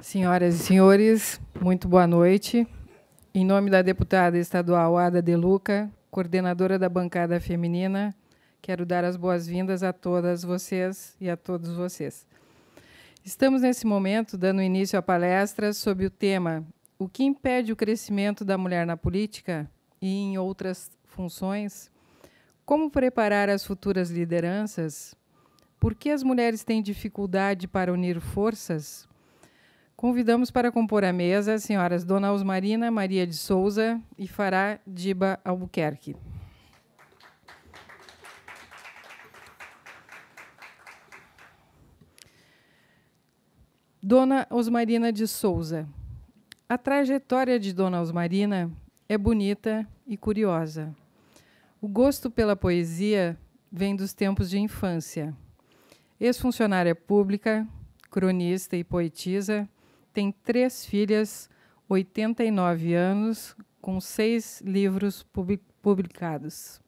Senhoras e senhores, muito boa noite. Em nome da deputada estadual Ada De Luca, coordenadora da bancada feminina, quero dar as boas-vindas a todas vocês e a todos vocês. Estamos, nesse momento, dando início à palestra sobre o tema "O que impede o crescimento da mulher na política e em outras funções? Como preparar as futuras lideranças? Por que as mulheres têm dificuldade para unir forças?" Convidamos para compor a mesa as senhoras Dona Osmarina Maria de Souza e Fará Diba Albuquerque. Dona Osmarina de Souza. A trajetória de Dona Osmarina é bonita e curiosa. O gosto pela poesia vem dos tempos de infância. Ex-funcionária pública, cronista e poetisa, tem 3 filhas, 89 anos, com 6 livros publicados.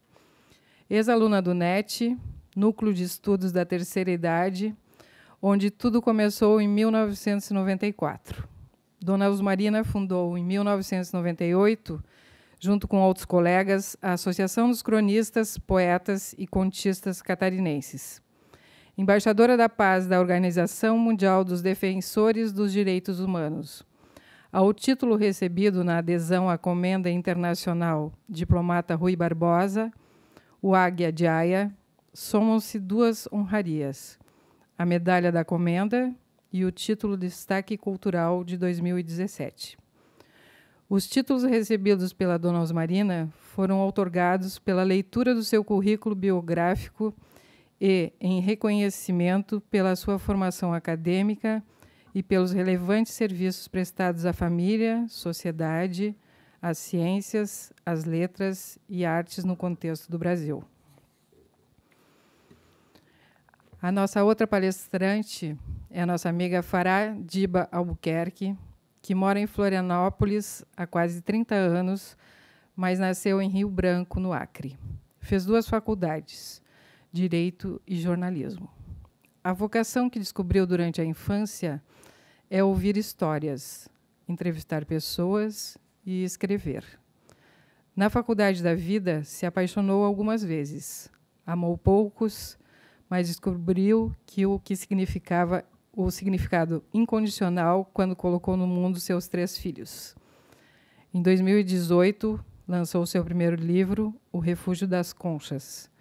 Ex-aluna do NET, Núcleo de Estudos da Terceira Idade, onde tudo começou em 1994. Dona Osmarina fundou, em 1998, junto com outros colegas, a Associação dos Cronistas, Poetas e Contistas Catarinenses. Embaixadora da Paz da Organização Mundial dos Defensores dos Direitos Humanos. Ao título recebido na adesão à Comenda Internacional Diplomata Rui Barbosa, o Águia de Haia, somam-se 2 honrarias, a Medalha da Comenda e o título de Destaque Cultural de 2017. Os títulos recebidos pela Dona Osmarina foram outorgados pela leitura do seu currículo biográfico e em reconhecimento pela sua formação acadêmica e pelos relevantes serviços prestados à família, sociedade, às ciências, às letras e artes no contexto do Brasil. A nossa outra palestrante é a nossa amiga Fará Diba Albuquerque, que mora em Florianópolis há quase 30 anos, mas nasceu em Rio Branco, no Acre. Fez 2 faculdades, Direito e Jornalismo. A vocação que descobriu durante a infância é ouvir histórias, entrevistar pessoas e escrever. Na faculdade da vida, se apaixonou algumas vezes. Amou poucos, mas descobriu que significava o significado incondicional quando colocou no mundo seus 3 filhos. Em 2018, lançou seu primeiro livro, O Refúgio das Conchas,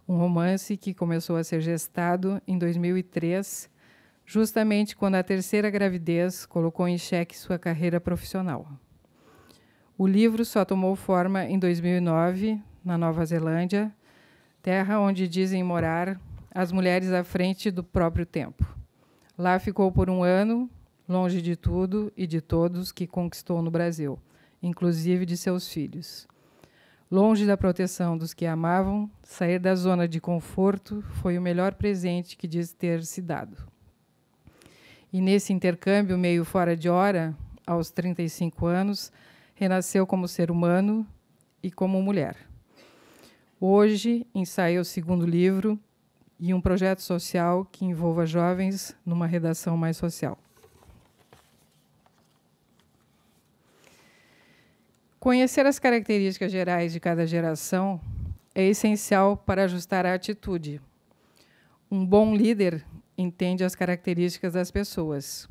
um romance que começou a ser gestado em 2003, justamente quando a 3ª gravidez colocou em xeque sua carreira profissional. O livro só tomou forma em 2009, na Nova Zelândia, terra onde dizem morar as mulheres à frente do próprio tempo. Lá ficou por 1 ano, longe de tudo e de todos que conquistou no Brasil, inclusive de seus filhos. Longe da proteção dos que amavam, sair da zona de conforto foi o melhor presente que diz ter se dado. E nesse intercâmbio meio fora de hora, aos 35 anos, renasceu como ser humano e como mulher. Hoje, ensaia o 2º livro e um projeto social que envolva jovens numa redação mais social. Conhecer as características gerais de cada geração é essencial para ajustar a atitude. Um bom líder entende as características das pessoas.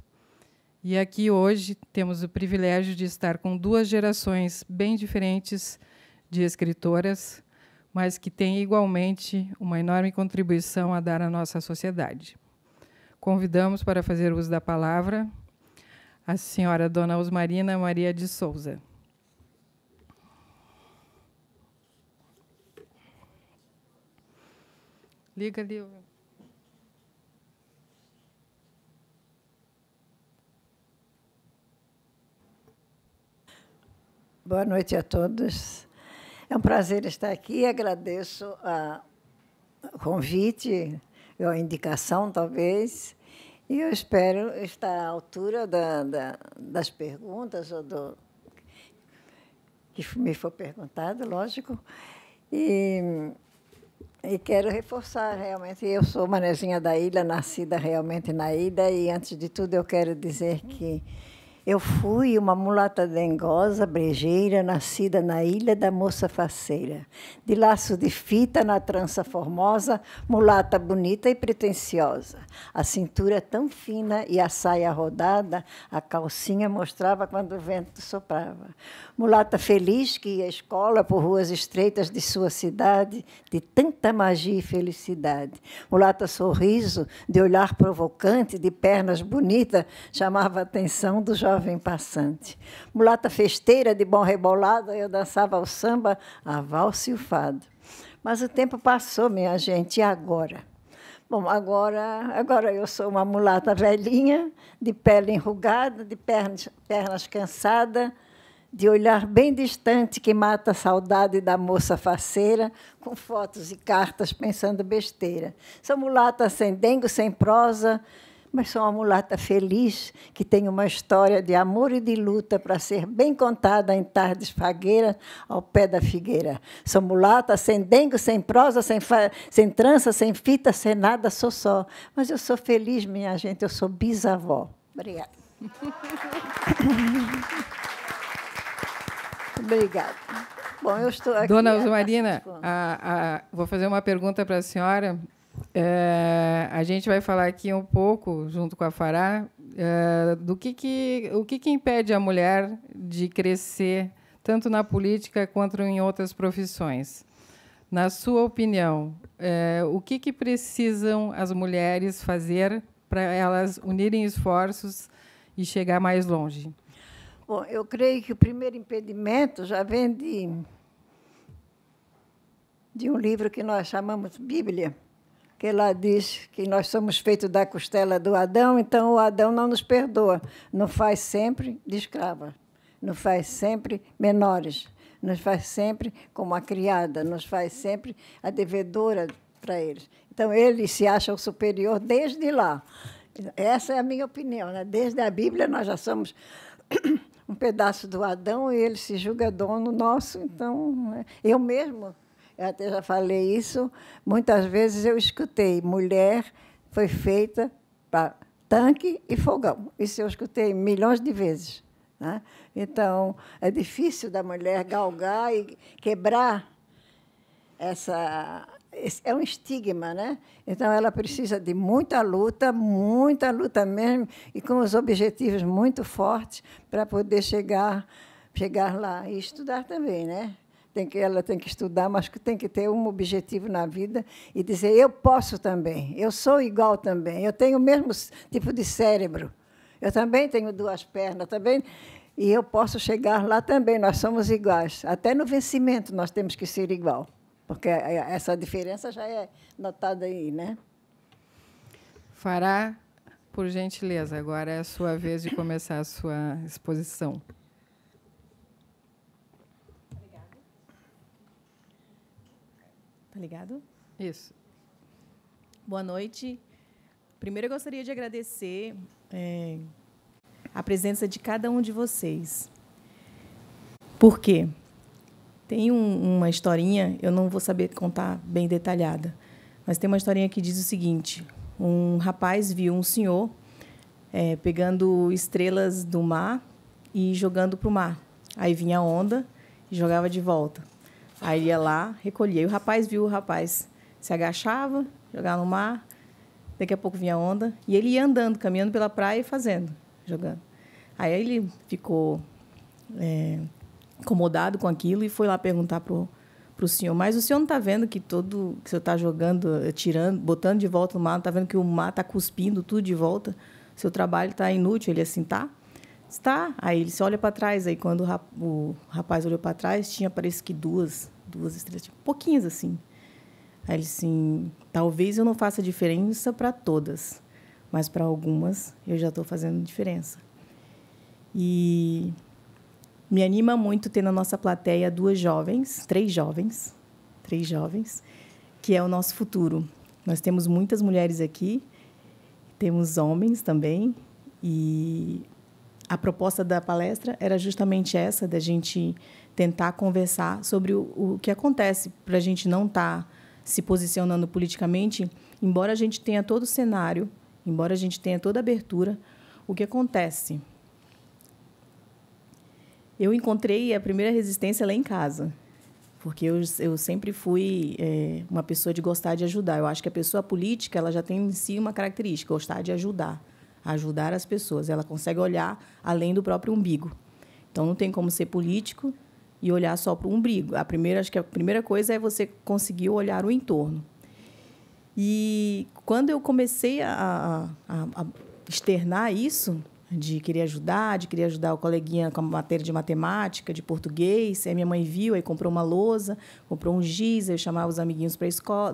E aqui, hoje, temos o privilégio de estar com 2 gerações bem diferentes de escritoras, mas que têm, igualmente, uma enorme contribuição a dar à nossa sociedade. Convidamos para fazer uso da palavra a senhora Dona Osmarina Maria de Souza. Liga ali. Boa noite a todos. É um prazer estar aqui. Agradeço o convite, a indicação, talvez. E eu espero estar à altura das perguntas, ou que me for perguntado, lógico. E E quero reforçar, realmente, eu sou manezinha da ilha, nascida realmente na ilha, e, antes de tudo, eu quero dizer que eu fui uma mulata dengosa, brejeira, nascida na ilha da moça faceira, de laço de fita na trança formosa, mulata bonita e pretensiosa. A cintura tão fina e a saia rodada, a calcinha mostrava quando o vento soprava. Mulata feliz que ia à escola por ruas estreitas de sua cidade, de tanta magia e felicidade. Mulata sorriso, de olhar provocante, de pernas bonitas, chamava a atenção do jovem passante. Mulata festeira, de bom rebolado, eu dançava o samba, a valsa e o fado. Mas o tempo passou, minha gente, e agora? Bom, agora eu sou uma mulata velhinha, de pele enrugada, de pernas cansadas, de olhar bem distante que mata a saudade da moça faceira, com fotos e cartas pensando besteira. Sou mulata sem dengo, sem prosa, mas sou uma mulata feliz que tem uma história de amor e de luta para ser bem contada em tardes fagueiras ao pé da figueira. Sou mulata sem dengo, sem prosa, sem trança, sem fita, sem nada, sou só. Mas eu sou feliz, minha gente, eu sou bisavó. Obrigada. Obrigada. Bom, eu estou aqui... Dona Osmarina, vou fazer uma pergunta para a senhora. A gente vai falar aqui um pouco, junto com a Fará, o que impede a mulher de crescer, tanto na política quanto em outras profissões. Na sua opinião, o que precisam as mulheres fazer para elas unirem esforços e chegar mais longe? Bom, eu creio que o primeiro impedimento já vem de um livro que nós chamamos Bíblia, que lá diz que nós somos feitos da costela do Adão, então o Adão não nos perdoa, nos faz sempre de escrava, nos faz sempre menores, nos faz sempre como a criada, nos faz sempre a devedora para eles. Então, eles se acham superior desde lá. Essa é a minha opinião, né? Desde a Bíblia nós já somos um pedaço do Adão e ele se julga dono nosso. Então, eu mesmo, eu até já falei isso, muitas vezes eu escutei, mulher foi feita para tanque e fogão. Isso eu escutei milhões de vezes, né? Então, é difícil da mulher galgar e quebrar essa... É um estigma, né? Então, ela precisa de muita luta mesmo, e com os objetivos muito fortes para poder chegar lá e estudar também, né? Ela tem que estudar, mas tem que ter um objetivo na vida e dizer, eu posso também, eu sou igual também, eu tenho o mesmo tipo de cérebro, eu também tenho duas pernas, também, e eu posso chegar lá também, nós somos iguais. Até no vencimento nós temos que ser igual, porque essa diferença já é notada aí, né? Fará, por gentileza, agora é a sua vez de começar a sua exposição. Obrigada. Tá ligado? Isso. Boa noite. Primeiro, eu gostaria de agradecer a presença de cada um de vocês. Por quê? Tem uma historinha, eu não vou saber contar bem detalhada, mas tem uma historinha que diz o seguinte: um rapaz viu um senhor pegando estrelas do mar e jogando para o mar. Aí vinha a onda e jogava de volta. Aí ia lá, recolhia. E o rapaz viu o rapaz se agachava, jogava no mar, daqui a pouco vinha a onda, e ele ia andando, caminhando pela praia e jogando. Aí ele ficou incomodado com aquilo e foi lá perguntar para o senhor, mas o senhor não está vendo que o senhor está jogando, tirando, botando de volta no mar, não está vendo que o mar está cuspindo tudo de volta? Seu trabalho está inútil. Ele assim, tá? Está. Aí ele se olha para trás, aí quando o rapaz olhou para trás, tinha, parece que duas estrelas, tipo, pouquinhas assim. Aí ele assim, talvez eu não faça diferença para todas, mas para algumas eu já estou fazendo diferença. E me anima muito ter na nossa plateia três jovens, que é o nosso futuro. Nós temos muitas mulheres aqui, temos homens também, e a proposta da palestra era justamente essa, da gente tentar conversar sobre o que acontece, para a gente não estar se posicionando politicamente, embora a gente tenha todo o cenário, embora a gente tenha toda a abertura, o que acontece? Eu encontrei a primeira resistência lá em casa, porque eu sempre fui uma pessoa de gostar de ajudar. Eu acho que a pessoa política ela já tem em si uma característica, gostar de ajudar as pessoas. Ela consegue olhar além do próprio umbigo. Então, não tem como ser político e olhar só para o umbigo. Acho que a primeira coisa é você conseguir olhar o entorno. E, quando eu comecei a externar isso, de querer ajudar o coleguinha com a matéria de matemática, de português, aí minha mãe viu, aí comprou uma lousa, comprou um giz, eu chamava os amiguinhos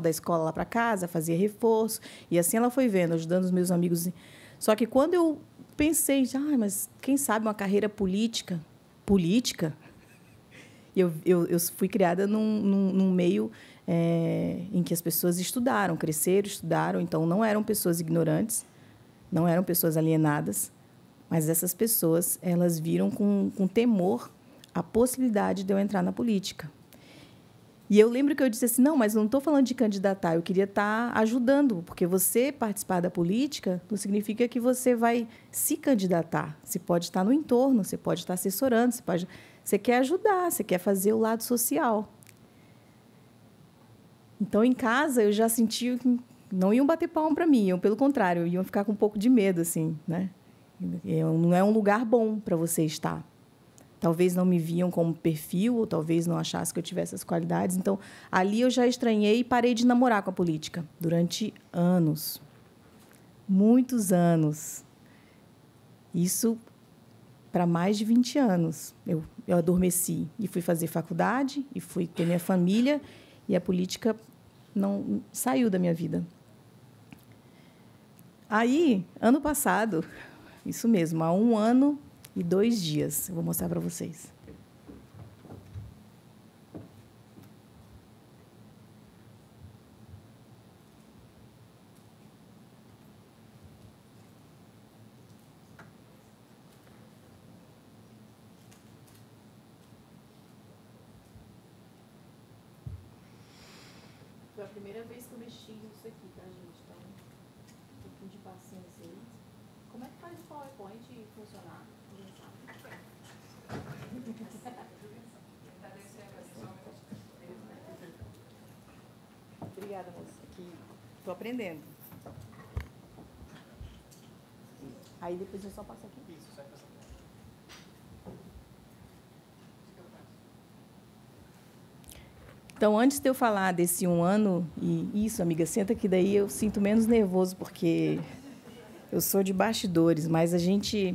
da escola lá para casa, fazia reforço, e assim ela foi vendo, ajudando os meus amigos. Só que, quando eu pensei, mas quem sabe uma carreira política? Eu fui criada num meio em que as pessoas estudaram, cresceram, estudaram, então não eram pessoas ignorantes, não eram pessoas alienadas, mas essas pessoas elas viram com temor a possibilidade de eu entrar na política. E eu lembro que eu disse assim, não, mas não estou falando de candidatar, eu queria estar ajudando, porque você participar da política não significa que você vai se candidatar. Você pode estar no entorno, você pode estar assessorando, você quer ajudar, você quer fazer o lado social. Então, em casa, eu já senti que não iam bater palma para mim, pelo contrário, iam ficar com um pouco de medo, assim, né? Não é um lugar bom para você estar. Talvez não me viam como perfil, ou talvez não achassem que eu tivesse as qualidades. Então, ali eu já estranhei e parei de namorar com a política durante anos. Muitos anos. Isso para mais de 20 anos. Eu adormeci e fui fazer faculdade, e fui ter minha família, e a política não saiu da minha vida. Aí, ano passado, isso mesmo, há 1 ano e 2 dias, eu vou mostrar para vocês. Foi a primeira vez que eu mexi nisso aqui, tá, gente? Então, um pouquinho de paciência aí. Como é que faz o PowerPoint funcionar? Obrigada, moça. Estou aprendendo. Aí depois eu só passo aqui. Isso, só passar aqui. Então, antes de eu falar desse 1 ano, e isso, amiga, senta que daí eu sinto menos nervoso, porque eu sou de bastidores, mas a gente...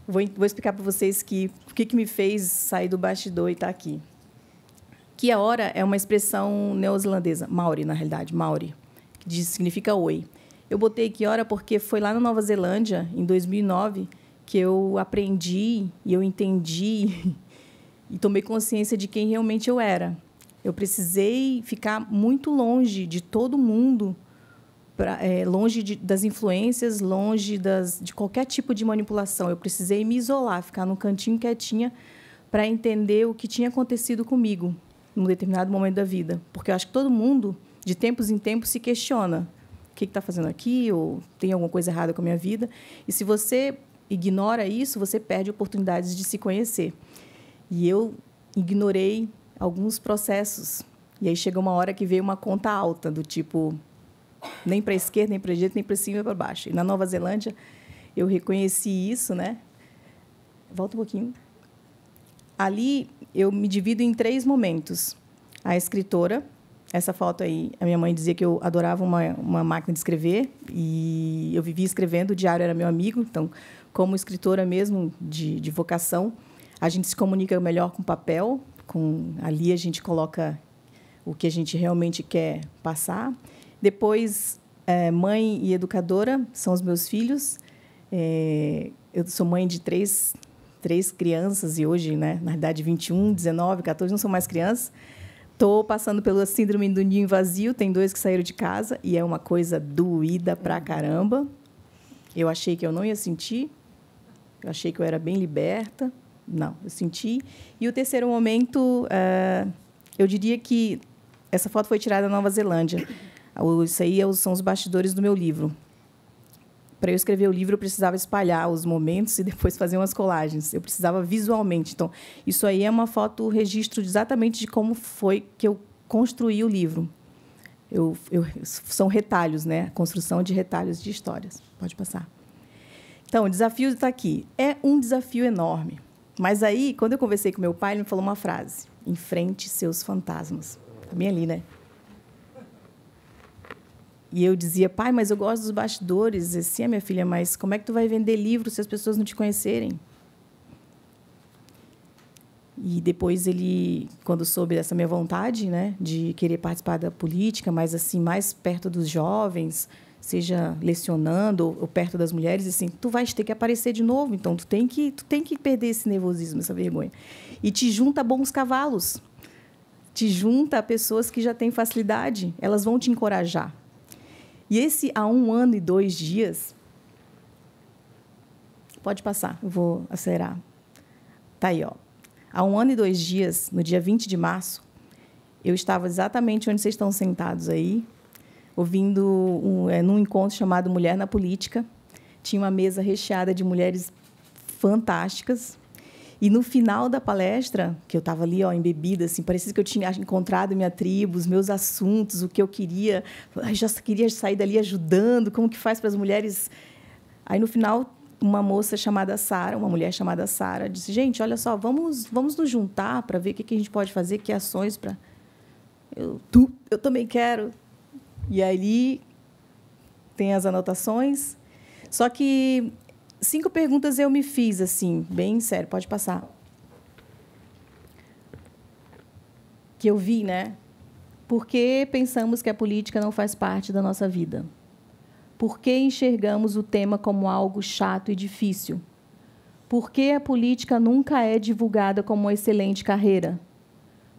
Vou explicar para vocês o que me fez sair do bastidor e estar aqui. Que a hora é uma expressão neozelandesa, Maori, na realidade, Maori, que significa oi. Eu botei que hora porque foi lá na Nova Zelândia, em 2009, que eu aprendi e eu entendi e tomei consciência de quem realmente eu era. Eu precisei ficar muito longe de todo mundo, longe das influências, longe de qualquer tipo de manipulação. Eu precisei me isolar, ficar num cantinho quietinha para entender o que tinha acontecido comigo num determinado momento da vida. Porque eu acho que todo mundo, de tempos em tempos, se questiona o que está fazendo aqui, ou tem alguma coisa errada com a minha vida. E, se você ignora isso, você perde oportunidades de se conhecer. E eu ignorei alguns processos. E aí chegou uma hora que veio uma conta alta, do tipo, nem para a esquerda, nem para a direita, nem para cima, nem para baixo. E na Nova Zelândia, eu reconheci isso, né? Volta um pouquinho. Ali, eu me divido em 3 momentos. A escritora, essa foto aí, a minha mãe dizia que eu adorava uma máquina de escrever, e eu vivia escrevendo, o diário era meu amigo. Então, como escritora mesmo, de vocação, a gente se comunica melhor com papel, ali a gente coloca o que a gente realmente quer passar. Depois, mãe e educadora, são os meus filhos. Eu sou mãe de 3 crianças, e hoje, né, na verdade, 21, 19, 14, não são mais crianças. Estou passando pela síndrome do ninho vazio, tem 2 que saíram de casa, e é uma coisa doída pra caramba. Eu achei que eu não ia sentir, eu achei que eu era bem liberta. Não, eu senti. E o terceiro momento, eu diria que Essa foto foi tirada na Nova Zelândia. Isso aí são os bastidores do meu livro. Para eu escrever o livro, eu precisava espalhar os momentos e depois fazer umas colagens. Eu precisava visualmente. Então, isso aí é uma foto, registro exatamente de como foi que eu construí o livro. São retalhos, né? Construção de retalhos de histórias. Pode passar. Então, o desafio está aqui. É um desafio enorme. Mas aí, quando eu conversei com meu pai, ele me falou uma frase: enfrente seus fantasmas. Está bem ali, né? E eu dizia: pai, mas eu gosto dos bastidores. Assim, minha filha, mas como é que tu vai vender livro se as pessoas não te conhecerem? E depois ele, quando soube dessa minha vontade, né, de querer participar da política, mas assim mais perto dos jovens, seja lecionando ou perto das mulheres, assim, tu vais ter que aparecer de novo. Então tu tem que perder esse nervosismo, essa vergonha. E te junta a bons cavalos, te junta a pessoas que já têm facilidade. Elas vão te encorajar. E esse há 1 ano e 2 dias... Pode passar, eu vou acelerar. Está aí, ó. Há 1 ano e 2 dias, no dia 20 de março, eu estava exatamente onde vocês estão sentados aí, ouvindo num encontro chamado Mulher na Política. Tinha uma mesa recheada de mulheres fantásticas. E, no final da palestra, que eu estava ali, ó, embebida, assim, parecia que eu tinha encontrado minha tribo, os meus assuntos, o que eu queria. Eu já queria sair dali ajudando, como que faz para as mulheres. Aí, no final, uma moça chamada Sara, uma mulher chamada Sara, disse: gente, olha só, vamos nos juntar para ver o que a gente pode fazer, que ações para... Eu também quero. E ali tem as anotações. Só que 5 perguntas eu me fiz, assim, bem sério. Pode passar. Que eu vi, né? Por que pensamos que a política não faz parte da nossa vida? Por que enxergamos o tema como algo chato e difícil? Por que a política nunca é divulgada como uma excelente carreira?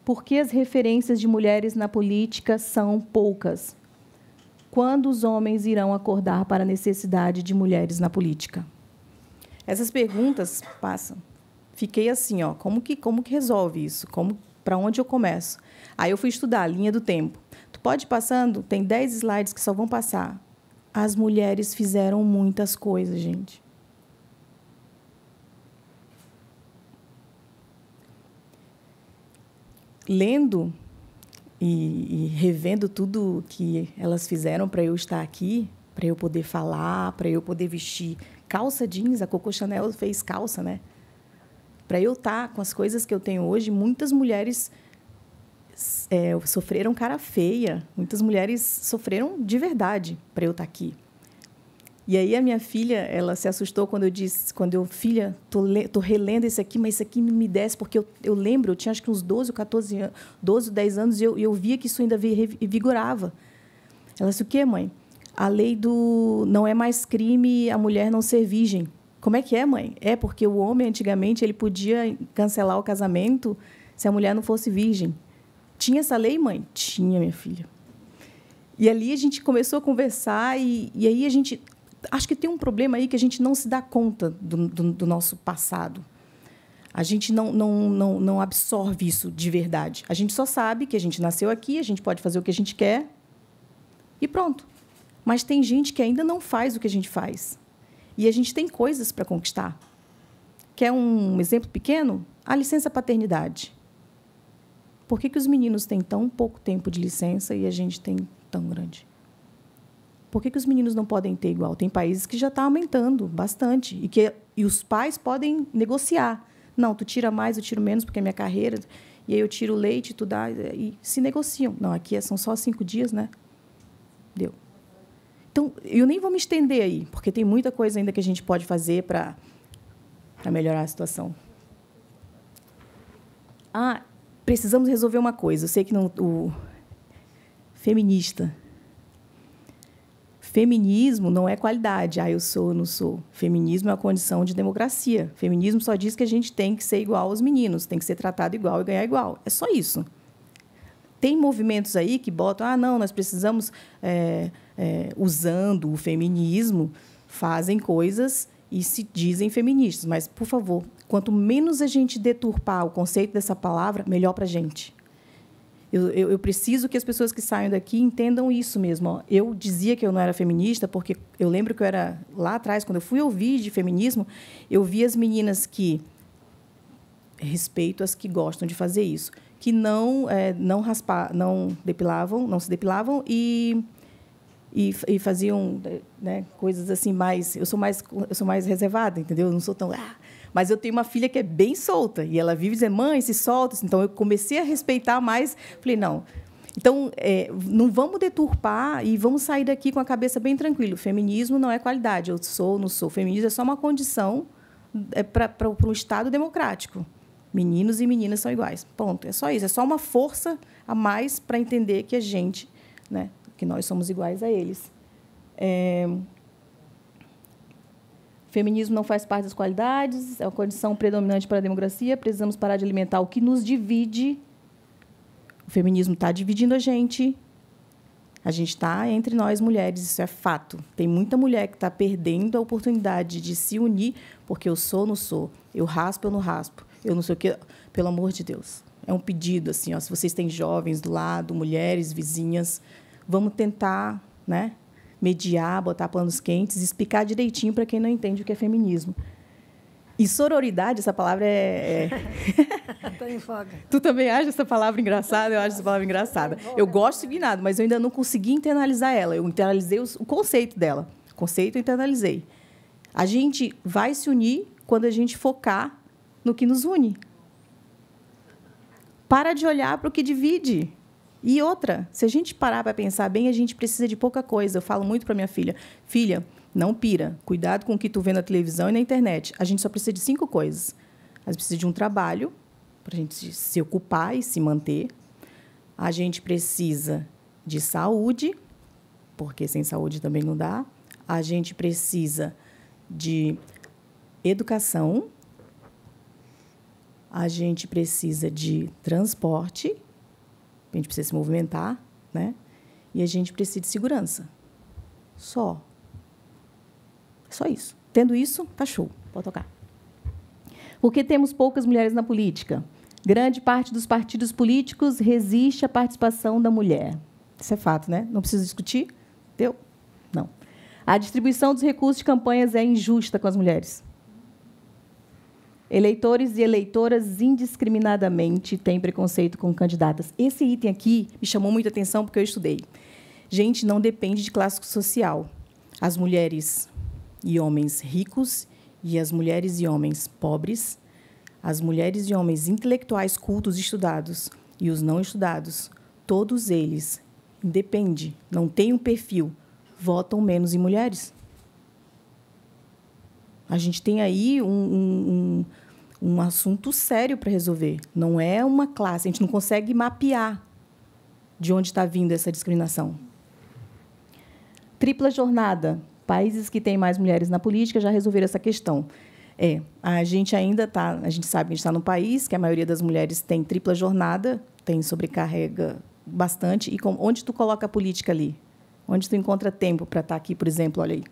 Por que as referências de mulheres na política são poucas? Quando os homens irão acordar para a necessidade de mulheres na política? Essas perguntas passam. Fiquei assim, ó, como que resolve isso? Para onde eu começo? Aí eu fui estudar a linha do tempo. Tu pode ir passando, tem 10 slides que só vão passar. As mulheres fizeram muitas coisas, gente. Lendo e revendo tudo que elas fizeram para eu estar aqui, para eu poder falar, para eu poder vestir calça jeans. A Coco Chanel fez calça, né? Para eu estar com as coisas que eu tenho hoje, muitas mulheres sofreram cara feia, muitas mulheres sofreram de verdade para eu estar aqui. E aí a minha filha, ela se assustou quando eu disse, filha, tô relendo esse aqui, mas isso aqui me desce, porque eu lembro, eu tinha acho que uns 12 ou 14 anos, 12 ou 10 anos, e eu via que isso ainda vigorava. Ela disse: o quê, mãe? A lei do não é mais crime a mulher não ser virgem. Como é que é, mãe? É porque o homem, antigamente, ele podia cancelar o casamento se a mulher não fosse virgem. Tinha essa lei, mãe? Tinha, minha filha. E ali a gente começou a conversar, e aí a gente... Acho que tem um problema aí que a gente não se dá conta do nosso passado. A gente não absorve isso de verdade. A gente só sabe que a gente nasceu aqui, a gente pode fazer o que a gente quer e pronto. Mas tem gente que ainda não faz o que a gente faz. E a gente tem coisas para conquistar. Quer um exemplo pequeno? A licença paternidade. Por que os meninos têm tão pouco tempo de licença e a gente tem tão grande? Por que os meninos não podem ter igual? Tem países que já estão aumentando bastante. E os pais podem negociar. Não, tu tira mais, eu tiro menos, porque é minha carreira. E aí eu tiro o leite, tu dá... E se negociam. Não, aqui são só 5 dias, né? Deu. Então, eu nem vou me estender aí, porque tem muita coisa ainda que a gente pode fazer para melhorar a situação. Precisamos resolver uma coisa. Eu sei que o feminista... Feminismo não é qualidade. Eu sou, não sou. Feminismo é uma condição de democracia. Feminismo só diz que a gente tem que ser igual aos meninos, tem que ser tratado igual e ganhar igual. É só isso. Tem movimentos aí que botam, não, nós precisamos, usando o feminismo, fazem coisas e se dizem feministas. Mas, por favor, quanto menos a gente deturpar o conceito dessa palavra, melhor para a gente. Eu preciso que as pessoas que saiam daqui entendam isso mesmo. Ó. Eu dizia que eu não era feminista, porque eu lembro que eu era, lá atrás, quando eu fui ouvir de feminismo, eu vi as meninas que, respeito as que gostam de fazer isso, que não se depilavam e faziam, né, coisas assim mais... Eu sou mais reservada, entendeu? Eu não sou tão... Mas eu tenho uma filha que é bem solta, e ela vive dizendo, mãe, se solta. Então, eu comecei a respeitar mais. Falei, não. Então, não vamos deturpar e vamos sair daqui com a cabeça bem tranquila. O feminismo não é qualidade. Eu sou, não sou. O feminismo é só uma condição para um Estado democrático. Meninos e meninas são iguais. Ponto. É só isso. É só uma força a mais para entender que a gente, né, que nós somos iguais a eles. Feminismo não faz parte das qualidades, é uma condição predominante para a democracia. Precisamos parar de alimentar o que nos divide. O feminismo está dividindo a gente. A gente está entre nós, mulheres, isso é fato. Tem muita mulher que está perdendo a oportunidade de se unir, porque eu sou ou não sou, eu raspo ou não raspo, eu não sei o quê. Pelo amor de Deus. É um pedido, assim, ó, se vocês têm jovens do lado, mulheres, vizinhas, vamos tentar, né, mediar, botar panos quentes, explicar direitinho para quem não entende o que é feminismo. E sororidade, essa palavra Estou em folga. Tu também acha essa palavra engraçada? Eu acho essa palavra engraçada. Eu gosto de nada, mas eu ainda não consegui internalizar ela. Eu internalizei o conceito dela. O conceito eu internalizei. A gente vai se unir quando a gente focar no que nos une. Para de olhar para o que divide. E outra, se a gente parar para pensar bem, a gente precisa de pouca coisa. Eu falo muito para minha filha. Filha, não pira. Cuidado com o que tu vê na televisão e na internet. A gente só precisa de 5 coisas. A gente precisa de um trabalho, para a gente se ocupar e se manter. A gente precisa de saúde, porque sem saúde também não dá. A gente precisa de educação. A gente precisa de transporte. A gente precisa se movimentar, né? E a gente precisa de segurança. Só. Só isso. Tendo isso, tá show. Pode tocar. Por que temos poucas mulheres na política? Grande parte dos partidos políticos resiste à participação da mulher. Isso é fato, né? Não precisa discutir? Deu? Não. A distribuição dos recursos de campanhas é injusta com as mulheres. Eleitores e eleitoras indiscriminadamente têm preconceito com candidatas. Esse item aqui me chamou muita atenção porque eu estudei. Gente, não depende de classe social. As mulheres e homens ricos e as mulheres e homens pobres, as mulheres e homens intelectuais, cultos, estudados e os não estudados, todos eles, independe, não têm um perfil, votam menos em mulheres. A gente tem aí um assunto sério para resolver. Não é uma classe. A gente não consegue mapear de onde está vindo essa discriminação. Tripla jornada. Países que têm mais mulheres na política já resolveram essa questão. A gente ainda está... A gente sabe que a gente está num país que a maioria das mulheres tem tripla jornada, tem sobrecarrega bastante. E onde tu coloca a política ali? Onde tu encontra tempo para estar aqui, por exemplo? Olha aí.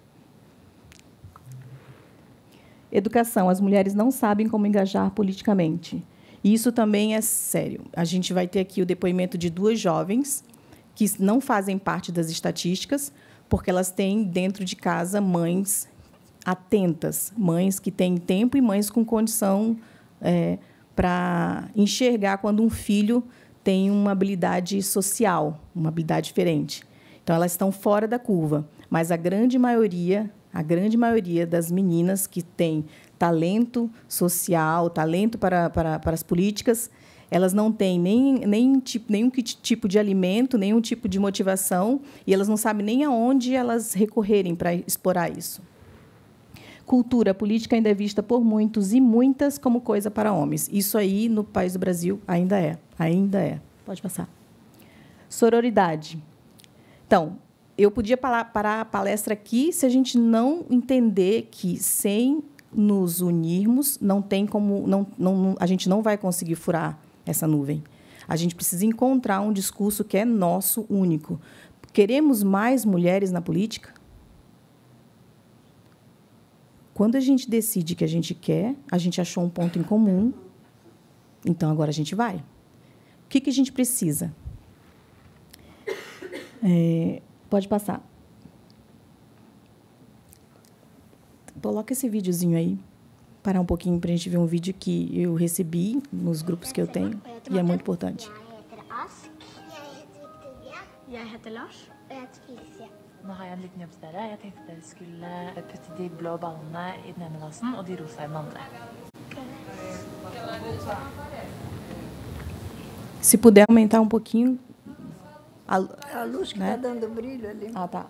Educação. As mulheres não sabem como engajar politicamente. E isso também é sério. A gente vai ter aqui o depoimento de 2 jovens que não fazem parte das estatísticas, porque elas têm, dentro de casa, mães atentas, mães que têm tempo e mães com condição para enxergar quando um filho tem uma habilidade social, uma habilidade diferente. Então, elas estão fora da curva. Mas a grande maioria das meninas que têm talento social, talento para as políticas, elas não têm nenhum tipo de alimento, nenhum tipo de motivação, e elas não sabem nem aonde elas recorrerem para explorar isso. Cultura. A política ainda é vista por muitos e muitas como coisa para homens. Isso aí, no país do Brasil, ainda é. Ainda é. Pode passar. Sororidade. Então, eu podia parar a palestra aqui se a gente não entender que, sem nos unirmos, não tem como, a gente não vai conseguir furar essa nuvem. A gente precisa encontrar um discurso que é nosso, único. Queremos mais mulheres na política? Quando a gente decide que a gente quer, a gente achou um ponto em comum, então agora a gente vai. O que a gente precisa? Pode passar. Coloca esse videozinho aí. Parar um pouquinho para a gente ver um vídeo que eu recebi nos grupos que eu tenho. E é muito importante. Jeg heter Lars. Og jeg heter Felicia. Nå har jeg en liten jobb til dere. Jeg tenkte dere skulle putte de blå ballene i den ene vasen og de rosa i den andre. Se puder aumentar um pouquinho. A luz que está dando brilho ali. Ah, tá.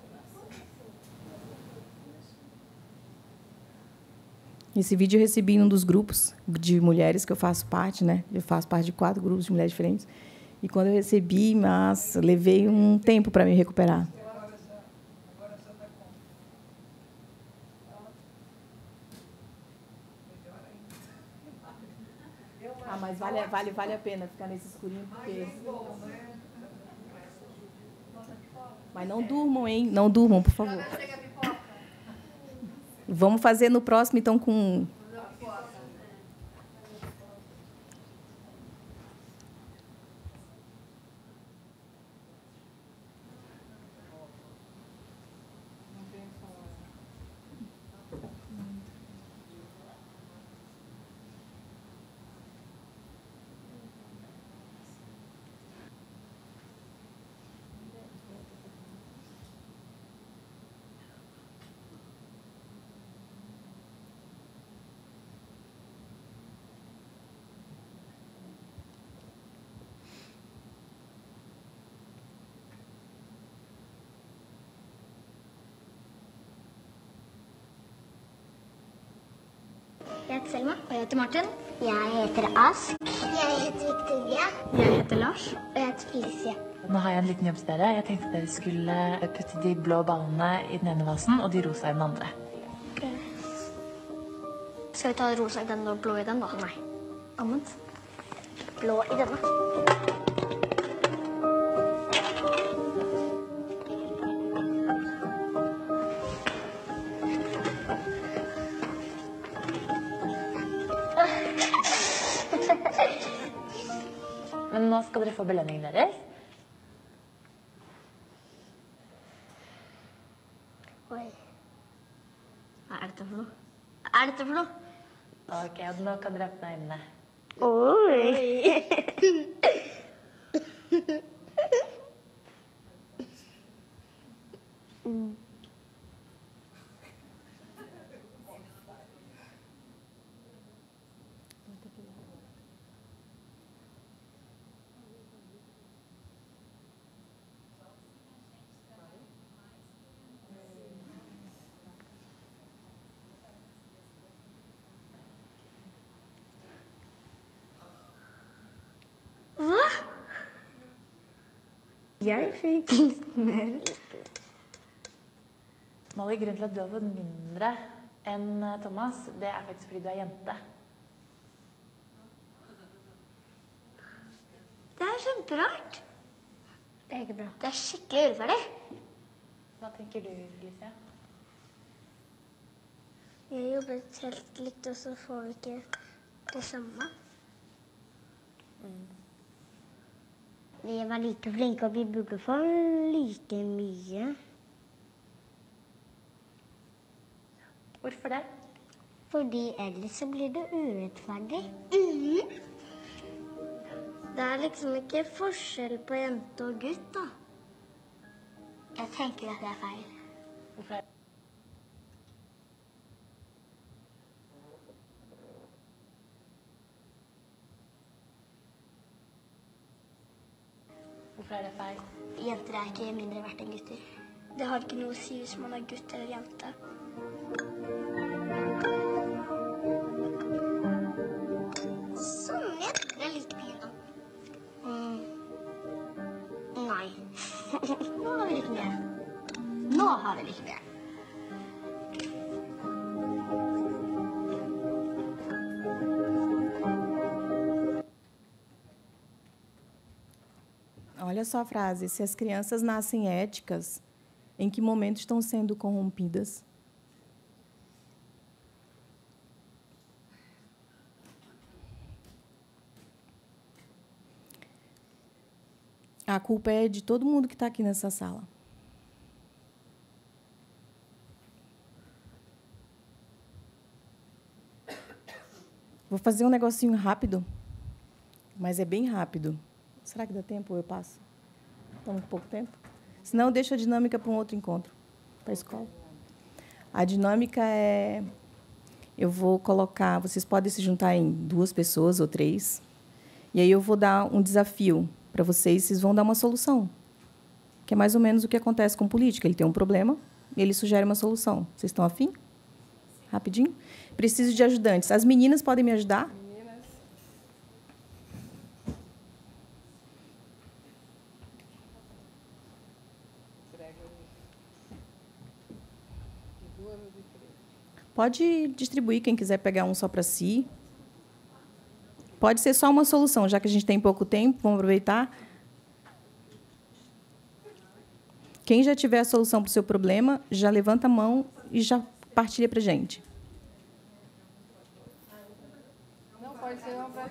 Esse vídeo eu recebi em um dos grupos de mulheres que eu faço parte, né? Eu faço parte de 4 grupos de mulheres diferentes. E quando eu recebi, mas levei um tempo para me recuperar. Ah, mas vale a pena ficar nesse escurinho, porque... Mas não durmam, hein? Não durmam, por favor. Vamos fazer no próximo, então, com... Jeg heter Selma. Og jeg heter Martin. Jeg heter Ask. Jeg heter Victoria. Jeg heter Lars. Og jeg heter Felicia. Nå har jeg en liten jobb til dere. Jeg tenkte dere skulle putte de blå ballene i den ene vasen og de rosa i den andre. Okay. Skal vi ta rosa i den og blå i den, da? Nei. Omvendt. Blå i denne. Men nå skal dere få belønningen deres. Oi. Hva er dette for noe? Hva er dette for noe? Ok, og nå kan dere åpne øynene. Oi. Hva? Jeg fikk smell. Molly, grunnen til at du har fått mindre enn Thomas, det er faktisk fordi du er jente. Det er kjemperart. Det er ikke bra. Det er skikkelig urettferdig. Hva tenker du, Felicia? Jeg jobbet helt litt, og så får vi ikke det samme. Vi var like flinke, og vi burde få like mye. Hvorfor det? Fordi ellers så blir det urettferdig. Det er liksom ikke forskjell på jente og gutt, da. Jeg tenker at det er feil. Hvorfor er det? Hvorfor er det feil? Jenter er ikke mindre verdt enn gutter. Det har ikke noe å si hvis man er gutt eller jente. Sånn, jenter er like mye. Nei. Nå har vi like mye. Nå har vi like mye. Olha só a frase. Se as crianças nascem éticas, em que momento estão sendo corrompidas? A culpa é de todo mundo que está aqui nessa sala. Vou fazer um negocinho rápido, mas é bem rápido. Será que dá tempo ou eu passo? Estamos com pouco tempo? Senão, eu deixo a dinâmica para um outro encontro, para a escola. A dinâmica é... Eu vou colocar... Vocês podem se juntar em 2 pessoas ou 3. E aí eu vou dar um desafio para vocês. Vocês vão dar uma solução. Que é mais ou menos o que acontece com política. Ele tem um problema e ele sugere uma solução. Vocês estão afim? Rapidinho. Preciso de ajudantes. As meninas podem me ajudar? Pode distribuir, quem quiser pegar um só para si. Pode ser só uma solução, já que a gente tem pouco tempo, vamos aproveitar. Quem já tiver a solução para o seu problema, já levanta a mão e já partilha para a gente. Não, pode ser um para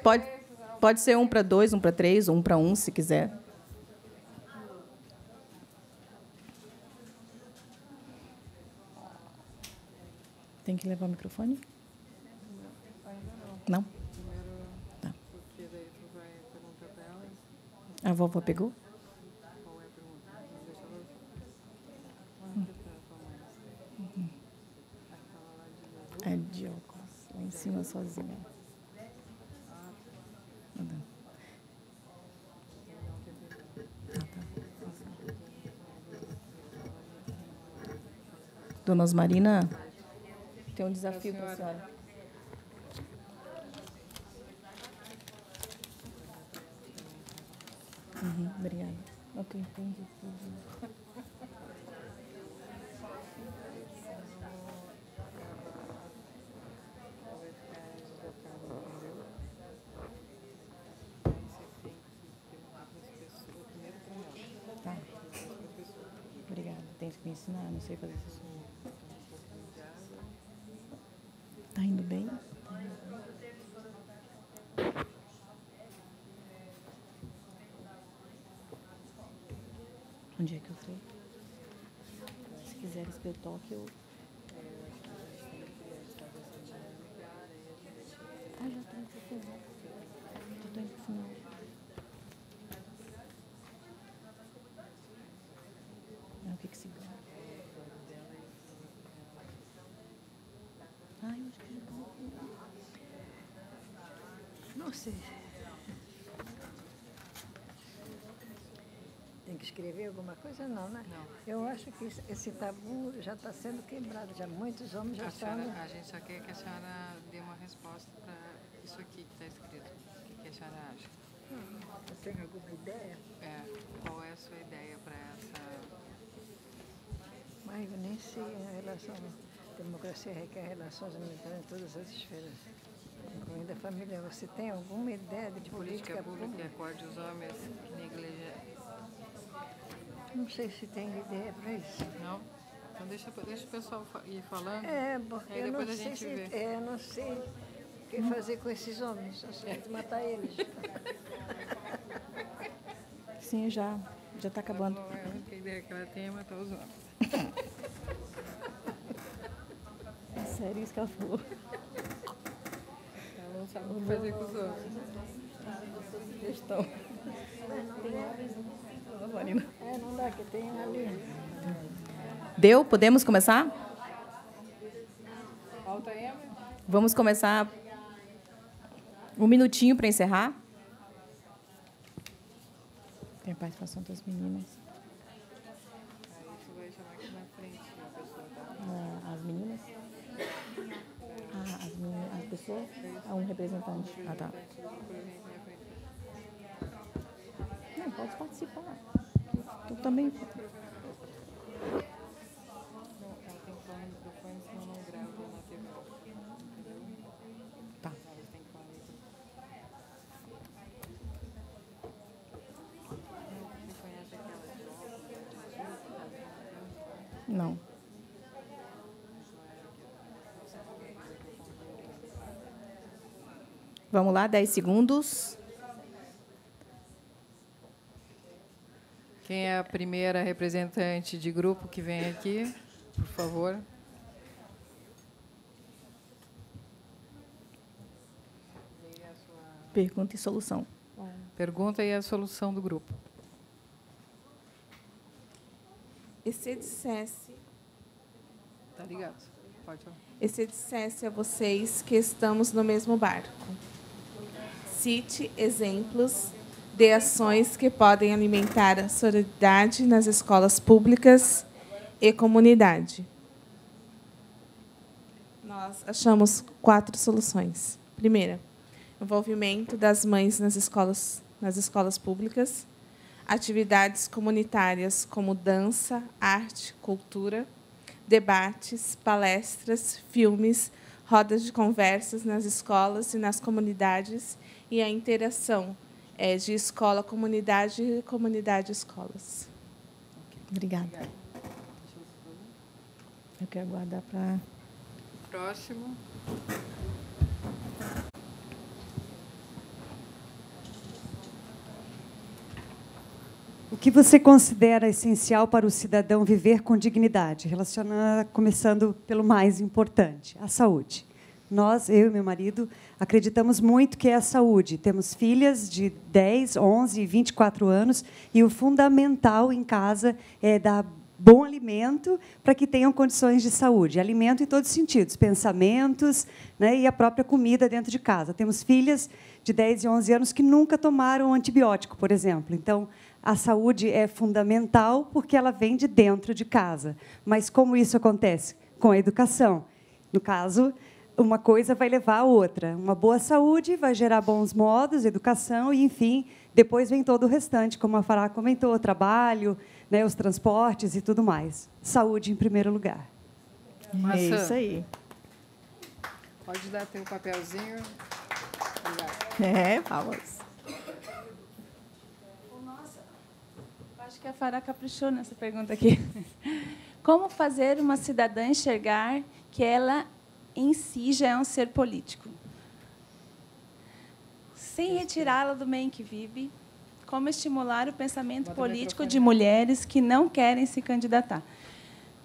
Pode ser 1 para 2, 1 para 3, ou 1 para 1, se quiser. Tem que levar o microfone? Não? Tá. Porque daí tu vai perguntar para ela. A vovó pegou? Qual é a pergunta? Não deixa ela. Onde está a tua mãe? Aquela lá de azul. É de óculos, lá em cima sozinha. Dona Osmarina, tem um desafio para a senhora. Obrigada. Ok, entendi. Tá. Obrigada. Tem que me ensinar, não sei fazer isso. Tá indo bem? Onde é que eu sei? Se quiseres que eu toque, eu... Ah, já estou indo para o final. Já estou indo para o final. Ah, o que que se ganha? Ai, eu acho que já estou... Não sei. Tem que escrever alguma coisa? Não, né? Não. Eu acho que esse tabu já está sendo quebrado. Já muitos homens já estão... A gente só quer que a senhora dê uma resposta para isso aqui que está escrito. O que a senhora acha? Você tem alguma ideia? Qual é a sua ideia para essa... Mas eu nem sei em relação... A democracia requer relações humanitárias em todas as esferas, incluindo a família. Você tem alguma ideia de política pública? Acorde os homens negligenciar. Não sei se tem ideia para isso. Não? Então deixa o pessoal ir falando. Porque aí eu depois não a sei gente vê. Eu não sei o que fazer com esses homens. Só sei de matar eles. Sim, já está acabando. A única ideia que ela tem é matar os homens. É sério isso que ela falou? Ela não sabe o que fazer com os outros. Questão. Não dá, que tem ali. Deu? Podemos começar? Falta aí, Vamos começar 1 minutinho para encerrar. Tem a participação das meninas. Aí tu vai chamar aqui na frente a pessoa, tá? As meninas? As meninas, as pessoas? Um representante. Ah, tá. Não, pode participar. Tu também. Não, ela tem que falar no microfone, senão não grava na TV. Entendeu? Tá. Elas têm que falar no microfone. Você conhece aquela de óculos? Não. Vamos lá, 10 segundos. Quem é a primeira representante de grupo que vem aqui, por favor? Pergunta e solução. Pergunta e a solução do grupo. E se dissesse... Tá ligado? Pode falar. E se dissesse a vocês que estamos no mesmo barco? Cite exemplos de ações que podem alimentar a solidariedade nas escolas públicas e comunidade. Nós achamos 4 soluções. Primeira, envolvimento das mães nas escolas públicas, atividades comunitárias como dança, arte, cultura, debates, palestras, filmes, rodas de conversas nas escolas e nas comunidades e a interação de escola-comunidade e comunidade-escolas. Obrigada. Eu quero guardar para... Próximo. O que você considera essencial para o cidadão viver com dignidade? Começando pelo mais importante, a saúde. Nós, eu e meu marido, acreditamos muito que é a saúde. Temos filhas de 10, 11 e 24 anos e o fundamental em casa é dar bom alimento para que tenham condições de saúde. Alimento em todos os sentidos, pensamentos, né, e a própria comida dentro de casa. Temos filhas de 10 e 11 anos que nunca tomaram antibiótico, por exemplo. Então, a saúde é fundamental porque ela vem de dentro de casa. Mas como isso acontece? Com a educação. No caso, uma coisa vai levar a outra. Uma boa saúde vai gerar bons modos, educação e, enfim, depois vem todo o restante, como a Fará comentou, o trabalho, né, os transportes e tudo mais. Saúde em primeiro lugar. Maçã. É isso aí. Pode dar teu papelzinho. Palmas. Nossa, acho que a Fará caprichou nessa pergunta aqui. Como fazer uma cidadã enxergar que ela em si já é um ser político? Sem retirá-la do meio em que vive, como estimular o pensamento político de mulheres que não querem se candidatar?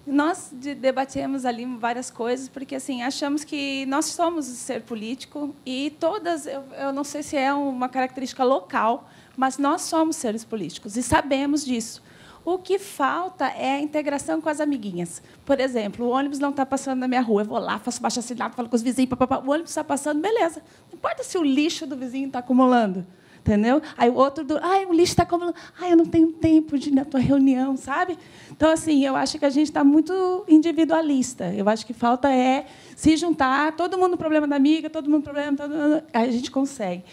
Nós debatemos ali várias coisas, porque assim achamos que nós somos o ser político e todas, eu não sei se é uma característica local, mas nós somos seres políticos e sabemos disso. O que falta é a integração com as amiguinhas. Por exemplo, o ônibus não está passando na minha rua, eu vou lá, faço baixo-assinado, falo com os vizinhos, papapá. O ônibus está passando, beleza. Não importa se o lixo do vizinho está acumulando, entendeu? Aí o outro, o lixo está acumulando, eu não tenho tempo de ir na tua reunião, sabe? Então, assim, eu acho que a gente está muito individualista. Eu acho que falta é se juntar, todo mundo no problema da amiga, todo mundo no problema, aí a gente consegue.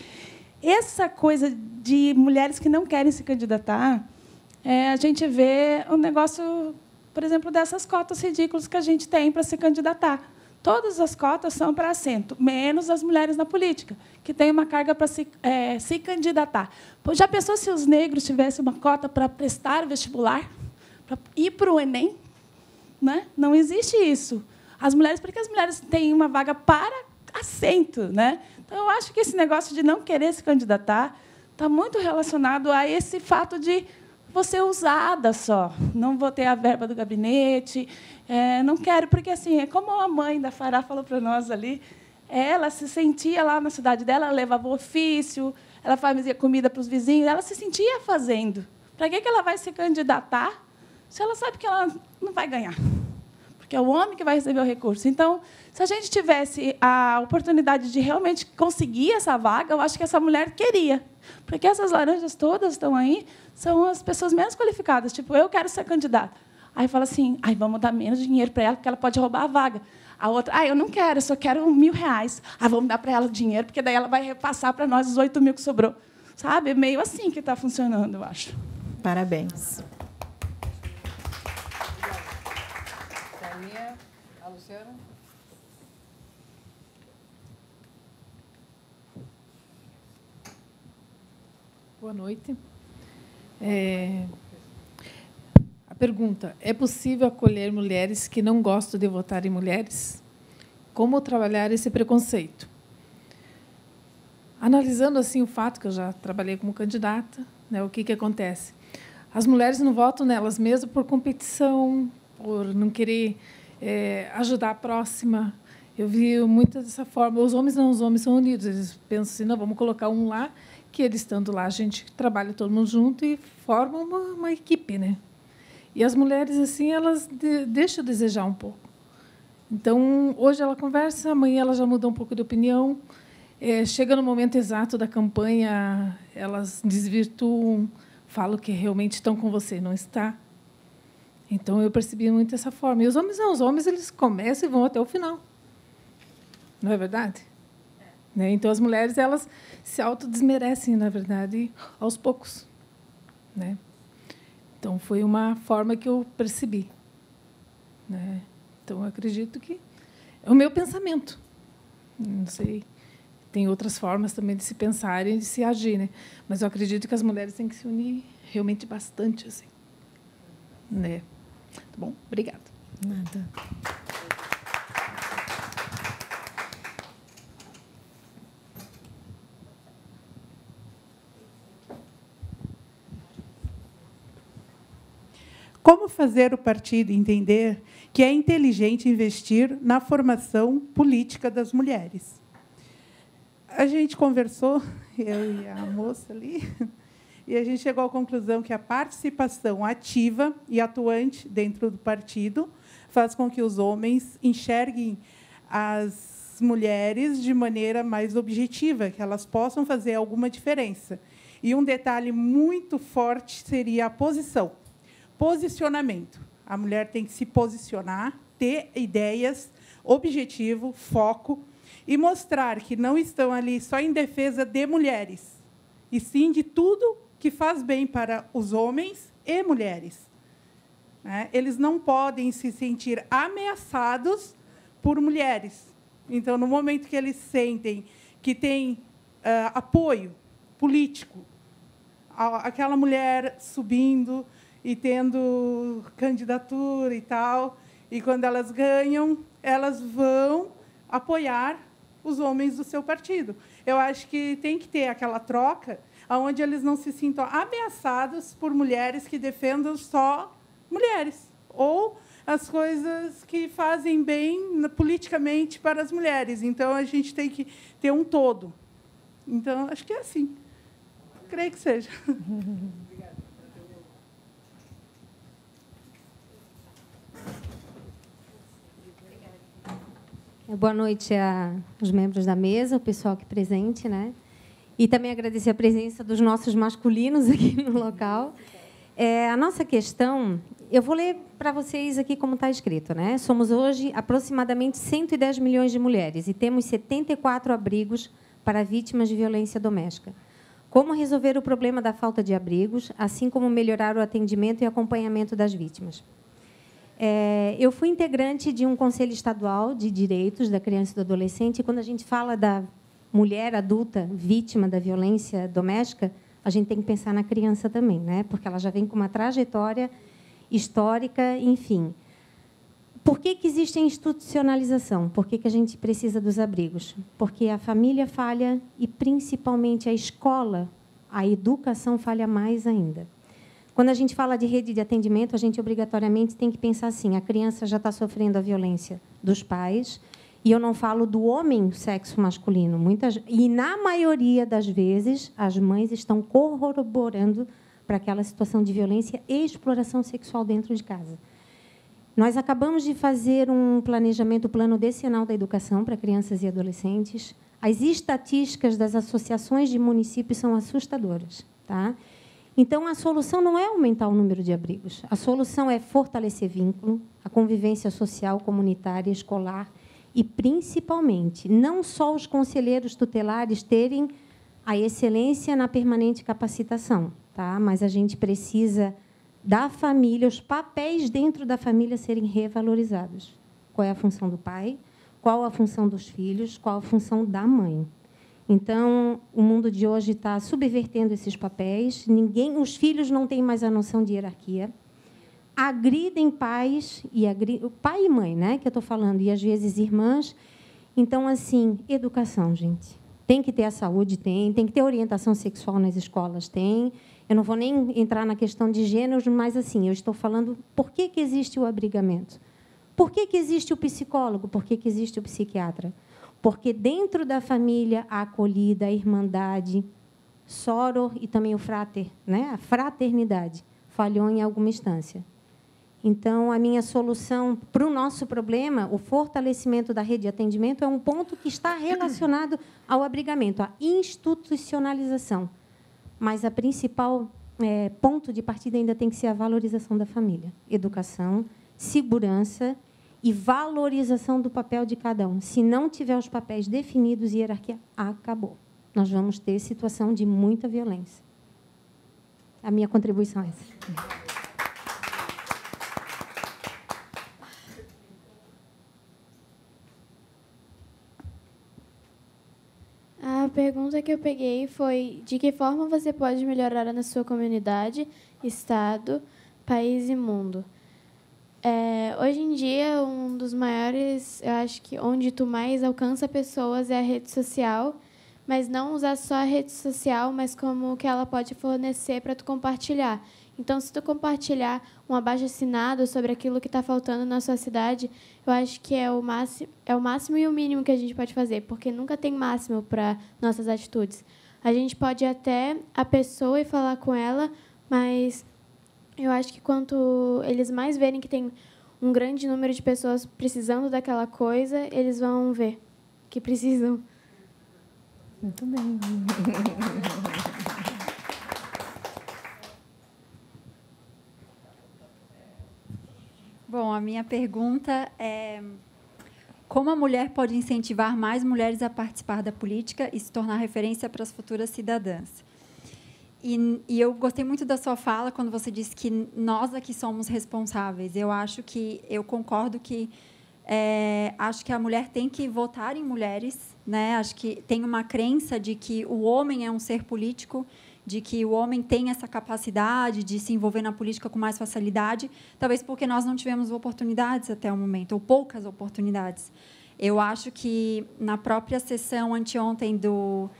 Essa coisa de mulheres que não querem se candidatar, a gente vê um negócio, por exemplo, dessas cotas ridículas que a gente tem para se candidatar. Todas as cotas são para assento, menos as mulheres na política, que têm uma carga para se candidatar. Já pensou se os negros tivessem uma cota para prestar vestibular, para ir para o Enem? Né? Não existe isso. As mulheres, porque as mulheres têm uma vaga para assento, né? Então, eu acho que esse negócio de não querer se candidatar está muito relacionado a esse fato de você usada só. Não vou ter a verba do gabinete, não quero, porque assim, é como a mãe da Fará falou para nós ali, ela se sentia lá na cidade dela, ela levava o ofício, ela fazia comida para os vizinhos, ela se sentia fazendo. Para que ela vai se candidatar se ela sabe que ela não vai ganhar? Porque é o homem que vai receber o recurso. Então, se a gente tivesse a oportunidade de realmente conseguir essa vaga, eu acho que essa mulher queria. Porque essas laranjas todas estão aí, são as pessoas menos qualificadas. Tipo, eu quero ser candidata. Aí fala assim, vamos dar menos dinheiro para ela, porque ela pode roubar a vaga. A outra, eu não quero, eu só quero R$1.000. Vamos dar para ela o dinheiro, porque daí ela vai repassar para nós os 8.000 que sobrou. Sabe? É meio assim que está funcionando, eu acho. Parabéns. A Luciana? Boa noite. A pergunta: é possível acolher mulheres que não gostam de votar em mulheres? Como trabalhar esse preconceito? Analisando assim o fato que eu já trabalhei como candidata, né, o que acontece? as mulheres não votam nelas mesmas por competição, por não querer ajudar a próxima. Eu vi muito dessa forma. Os homens são unidos. Eles pensam assim, não, vamos colocar um lá, que eles estando lá, a gente trabalha todo mundo junto e forma uma equipe, né? E as mulheres, assim, elas deixam a desejar um pouco. Então, hoje ela conversa, amanhã ela já mudou um pouco de opinião. Chega no momento exato da campanha, elas desvirtuam, falam que realmente estão com você, não está. Então, eu percebi muito essa forma. E os homens não, os homens eles começam e vão até o final. Não é verdade? Né? Então, as mulheres elas se autodesmerecem, na verdade, aos poucos. Né? Então, foi uma forma que eu percebi. Né? Então, eu acredito que é o meu pensamento. Não sei, tem outras formas também de se pensar e de se agir, né? Mas eu acredito que as mulheres têm que se unir realmente bastante, assim. Né? Tá bom? Obrigada. Nada. Como fazer o partido entender que é inteligente investir na formação política das mulheres? A gente conversou, eu e a moça ali, e a gente chegou à conclusão que a participação ativa e atuante dentro do partido faz com que os homens enxerguem as mulheres de maneira mais objetiva, que elas possam fazer alguma diferença. E um detalhe muito forte seria a posição. Posicionamento. A mulher tem que se posicionar, ter ideias, objetivo, foco, e mostrar que não estão ali só em defesa de mulheres, e sim de tudo que faz bem para os homens e mulheres. Eles não podem se sentir ameaçados por mulheres. Então, no momento que eles sentem que tem apoio político, aquela mulher subindo e tendo candidatura e tal, e quando elas ganham, elas vão apoiar os homens do seu partido. Eu acho que tem que ter aquela troca onde eles não se sintam ameaçados por mulheres que defendam só mulheres, ou as coisas que fazem bem politicamente para as mulheres. Então, a gente tem que ter um todo. Então, acho que é assim. Creio que seja. Boa noite aos membros da mesa, o pessoal aqui presente, né? E também agradecer a presença dos nossos masculinos aqui no local. A nossa questão, eu vou ler para vocês aqui como está escrito, né? Somos hoje aproximadamente 110 milhões de mulheres e temos 74 abrigos para vítimas de violência doméstica. Como resolver o problema da falta de abrigos, assim como melhorar o atendimento e acompanhamento das vítimas? Eu fui integrante de um conselho estadual de direitos da criança e do adolescente, e quando a gente fala da mulher adulta vítima da violência doméstica, a gente tem que pensar na criança também, né? Porque ela já vem com uma trajetória histórica, enfim. Por que existe a institucionalização? Por que a gente precisa dos abrigos? Porque a família falha e, principalmente, a escola, a educação falha mais ainda. Quando a gente fala de rede de atendimento, a gente obrigatoriamente tem que pensar assim, a criança já está sofrendo a violência dos pais, e eu não falo do homem sexo masculino. E, na maioria das vezes, as mães estão corroborando para aquela situação de violência e exploração sexual dentro de casa. Nós acabamos de fazer um planejamento, o Plano Decenal da Educação para crianças e adolescentes. As estatísticas das associações de municípios são assustadoras, tá? Então, a solução não é aumentar o número de abrigos. A solução é fortalecer vínculo, a convivência social, comunitária, escolar e, principalmente, não só os conselheiros tutelares terem a excelência na permanente capacitação, tá? Mas a gente precisa da família, os papéis dentro da família serem revalorizados. Qual é a função do pai? Qual a função dos filhos? Qual a função da mãe? Então, o mundo de hoje está subvertendo esses papéis. Os filhos não têm mais a noção de hierarquia. Agridem pais, pai e mãe, né, que eu estou falando, e, às vezes, irmãs. Então, assim, educação, gente. Tem que ter a saúde, tem que ter orientação sexual nas escolas, tem. Eu não vou nem entrar na questão de gêneros, mas, assim, eu estou falando por que existe o abrigamento. Por que existe o psicólogo? Por que existe o psiquiatra? Porque dentro da família, a acolhida, a irmandade, soror e também o frater, né? A fraternidade, falhou em alguma instância. Então, a minha solução para o nosso problema, o fortalecimento da rede de atendimento, é um ponto que está relacionado ao abrigamento, à institucionalização. Mas a principal ponto de partida ainda tem que ser a valorização da família. Educação, segurança e valorização do papel de cada um. Se não tiver os papéis definidos e hierarquia, acabou. Nós vamos ter situação de muita violência. A minha contribuição é essa. A pergunta que eu peguei foi: de que forma você pode melhorar na sua comunidade, estado, país e mundo? Hoje em dia, um dos maiores, eu acho que onde tu mais alcança pessoas é a rede social, mas não usar só a rede social, mas como que ela pode fornecer para tu compartilhar. Então, se tu compartilhar um abaixo-assinado sobre aquilo que está faltando na sua cidade, eu acho que é o máximo e o mínimo que a gente pode fazer, porque nunca tem máximo para nossas atitudes. A gente pode ir até a pessoa e falar com ela, mas eu acho que quanto eles mais verem que tem um grande número de pessoas precisando daquela coisa, eles vão ver que precisam. Muito bem. Bom, a minha pergunta é: como a mulher pode incentivar mais mulheres a participar da política e se tornar referência para as futuras cidadãs? E eu gostei muito da sua fala quando você disse que nós aqui somos responsáveis. Eu concordo que acho que a mulher tem que votar em mulheres, né? Acho que tem uma crença de que o homem é um ser político, de que o homem tem essa capacidade de se envolver na política com mais facilidade, talvez porque nós não tivemos oportunidades até o momento, ou poucas oportunidades. Eu acho que, na própria sessão anteontem do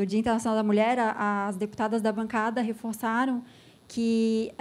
Dia Internacional da Mulher, as deputadas da bancada reforçaram que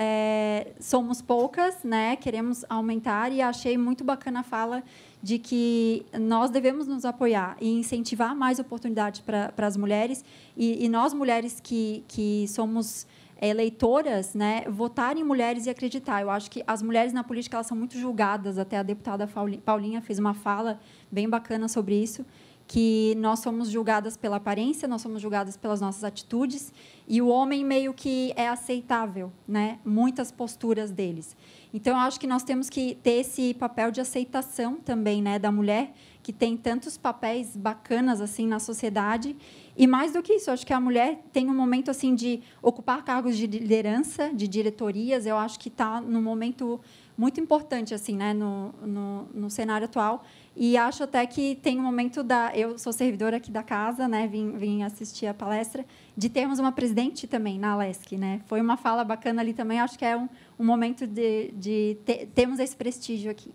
somos poucas, né? Queremos aumentar, e achei muito bacana a fala de que nós devemos nos apoiar e incentivar mais oportunidades para as mulheres, e nós, mulheres que somos eleitoras, né, votar em mulheres e acreditar. Eu acho que as mulheres na política elas são muito julgadas, até a deputada Paulinha fez uma fala bem bacana sobre isso, que nós somos julgadas pela aparência, nós somos julgadas pelas nossas atitudes, e o homem meio que é aceitável, né? Muitas posturas deles. Então, eu acho que nós temos que ter esse papel de aceitação também, né, da mulher, que tem tantos papéis bacanas assim na sociedade. E, mais do que isso, eu acho que a mulher tem um momento assim de ocupar cargos de liderança, de diretorias. Eu acho que está num momento muito importante assim, né, no cenário atual. E acho até que tem um momento eu sou servidora aqui da casa, né, vim assistir a palestra, de termos uma presidente também na Alesc, né? Foi uma fala bacana ali também. Acho que é um momento de termos esse prestígio aqui.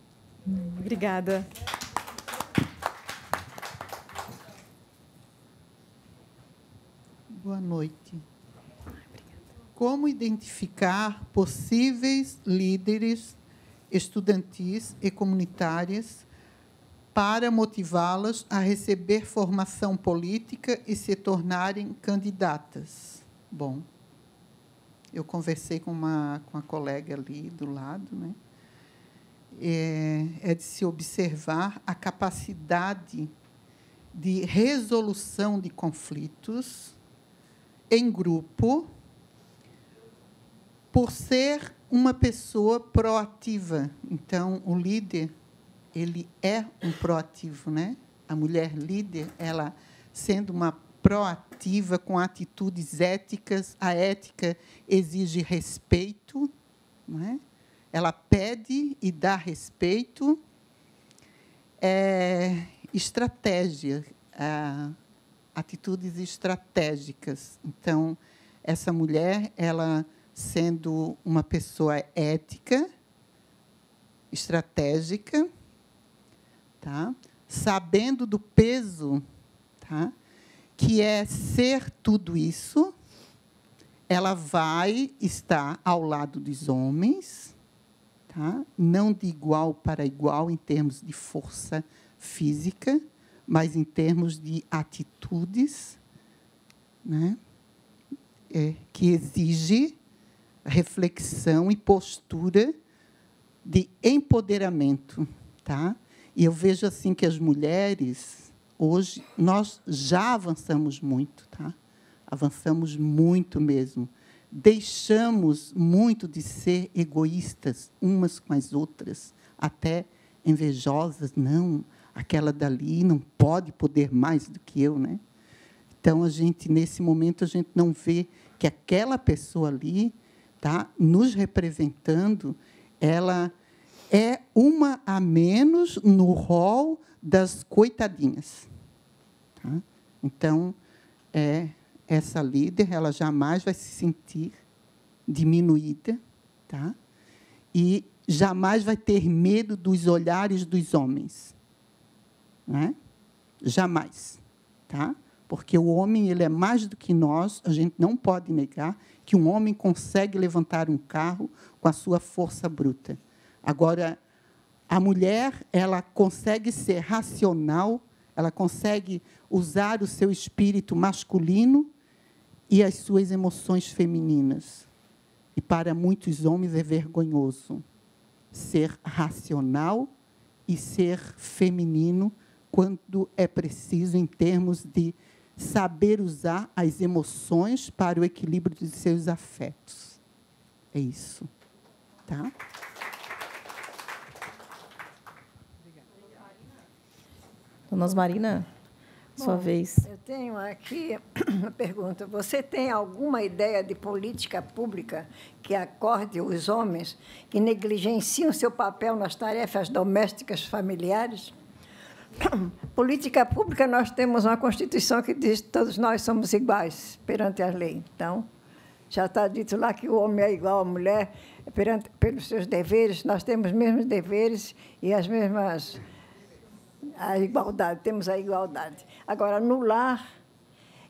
Obrigada. Boa noite. Como identificar possíveis líderes estudantis e comunitárias para motivá-las a receber formação política e se tornarem candidatas? Bom, eu conversei com uma colega ali do lado, né? É de se observar a capacidade de resolução de conflitos em grupo, por ser uma pessoa proativa. Então, o líder, ele é um proativo, né? A mulher líder, ela sendo uma proativa com atitudes éticas, a ética exige respeito, não é? Ela pede e dá respeito. Estratégia, atitudes estratégicas. Então, essa mulher, ela sendo uma pessoa ética, estratégica, tá? Sabendo do peso, tá? Que é ser tudo isso, ela vai estar ao lado dos homens, tá? Não de igual para igual em termos de força física, mas em termos de atitudes, né? Que exige reflexão e postura de empoderamento, tá? E eu vejo assim que as mulheres hoje nós já avançamos muito, tá? Avançamos muito mesmo. Deixamos muito de ser egoístas umas com as outras, até invejosas. Não, aquela dali não pode poder mais do que eu, né? Então, nesse momento, a gente não vê que aquela pessoa ali, tá, nos representando, ela é uma a menos no rol das coitadinhas. Tá? Então, essa líder, ela jamais vai se sentir diminuída, tá? E jamais vai ter medo dos olhares dos homens. Né? Jamais. Tá? Porque o homem ele é mais do que nós, a gente não pode negar que um homem consegue levantar um carro com a sua força bruta. Agora, a mulher ela consegue ser racional, ela consegue usar o seu espírito masculino e as suas emoções femininas. E, para muitos homens, é vergonhoso ser racional e ser feminino quando é preciso em termos de saber usar as emoções para o equilíbrio de seus afetos. É isso. Tá? Dona Osmarina, sua vez. Eu tenho aqui uma pergunta. Você tem alguma ideia de política pública que acorde os homens que negligenciam seu papel nas tarefas domésticas familiares? Política pública, nós temos uma Constituição que diz que todos nós somos iguais perante a lei. Então, já está dito lá que o homem é igual à mulher pelos seus deveres, nós temos os mesmos deveres e as mesmas... A igualdade, temos a igualdade. Agora, no lar,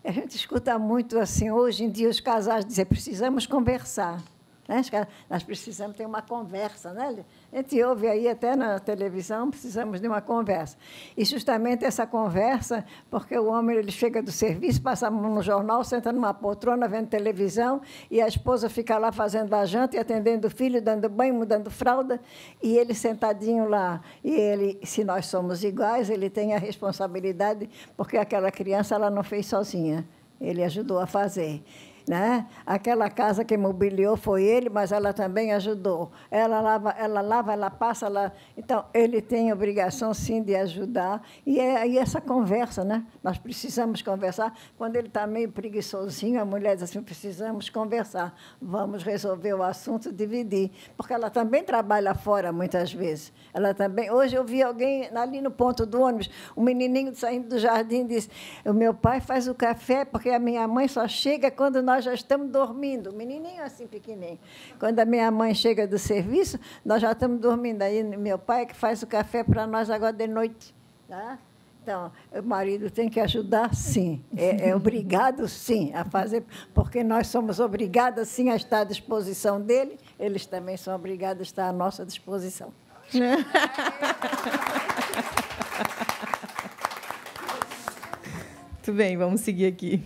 a gente escuta muito assim, hoje em dia, os casais dizem, precisamos conversar. Né? Nós precisamos ter uma conversa. Né? A gente ouve aí até na televisão, precisamos de uma conversa. E justamente essa conversa, porque o homem ele chega do serviço, passa no jornal, senta numa poltrona, vendo televisão, e a esposa fica lá fazendo a janta e atendendo o filho, dando banho, mudando fralda, e ele sentadinho lá. E ele, se nós somos iguais, ele tem a responsabilidade, porque aquela criança ela não fez sozinha, ele ajudou a fazer. Né? Aquela casa que mobiliou foi ele, mas ela também ajudou. Ela lava, ela passa. Então, ele tem a obrigação, sim, de ajudar. E essa conversa, né? Nós precisamos conversar. Quando ele está meio preguiçosinho, a mulher diz assim, precisamos conversar, vamos resolver o assunto, dividir. Porque ela também trabalha fora, muitas vezes. Ela também... Hoje eu vi alguém ali no ponto do ônibus, um menininho saindo do jardim, disse, o meu pai faz o café porque a minha mãe só chega quando nós já estamos dormindo, menininho assim, pequenininho. Quando a minha mãe chega do serviço, nós já estamos dormindo. Aí meu pai que faz o café para nós agora de noite. Tá? Então, o marido tem que ajudar, sim. É obrigado, sim, a fazer, porque nós somos obrigadas, sim, a estar à disposição dele, eles também são obrigados a estar à nossa disposição. Muito bem, vamos seguir aqui.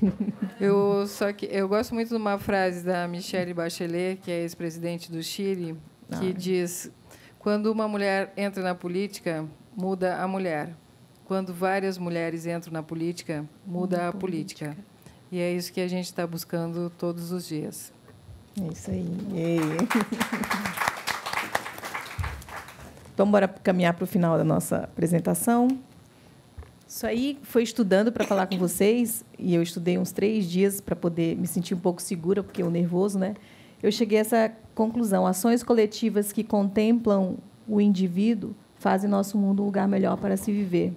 Eu gosto muito de uma frase da Michelle Bachelet, que é ex-presidente do Chile, que diz: quando uma mulher entra na política, muda a mulher. Quando várias mulheres entram na política, muda a política. E é isso que a gente está buscando todos os dias. É isso aí. Vamos embora caminhar para o final da nossa apresentação. Isso aí foi estudando para falar com vocês, e eu estudei uns 3 dias para poder me sentir um pouco segura, porque o nervoso, né? Eu cheguei a essa conclusão. Ações coletivas que contemplam o indivíduo fazem nosso mundo um lugar melhor para se viver.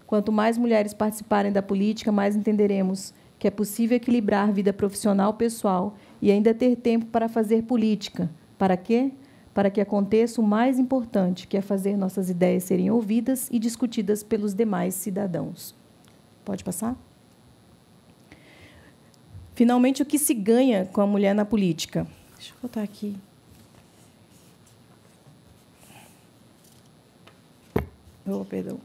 Quanto mais mulheres participarem da política, mais entenderemos que é possível equilibrar vida profissional pessoal e ainda ter tempo para fazer política. Para quê? Para que aconteça o mais importante, que é fazer nossas ideias serem ouvidas e discutidas pelos demais cidadãos. Pode passar? Finalmente, o que se ganha com a mulher na política? Deixa eu botar aqui. Oh, perdão.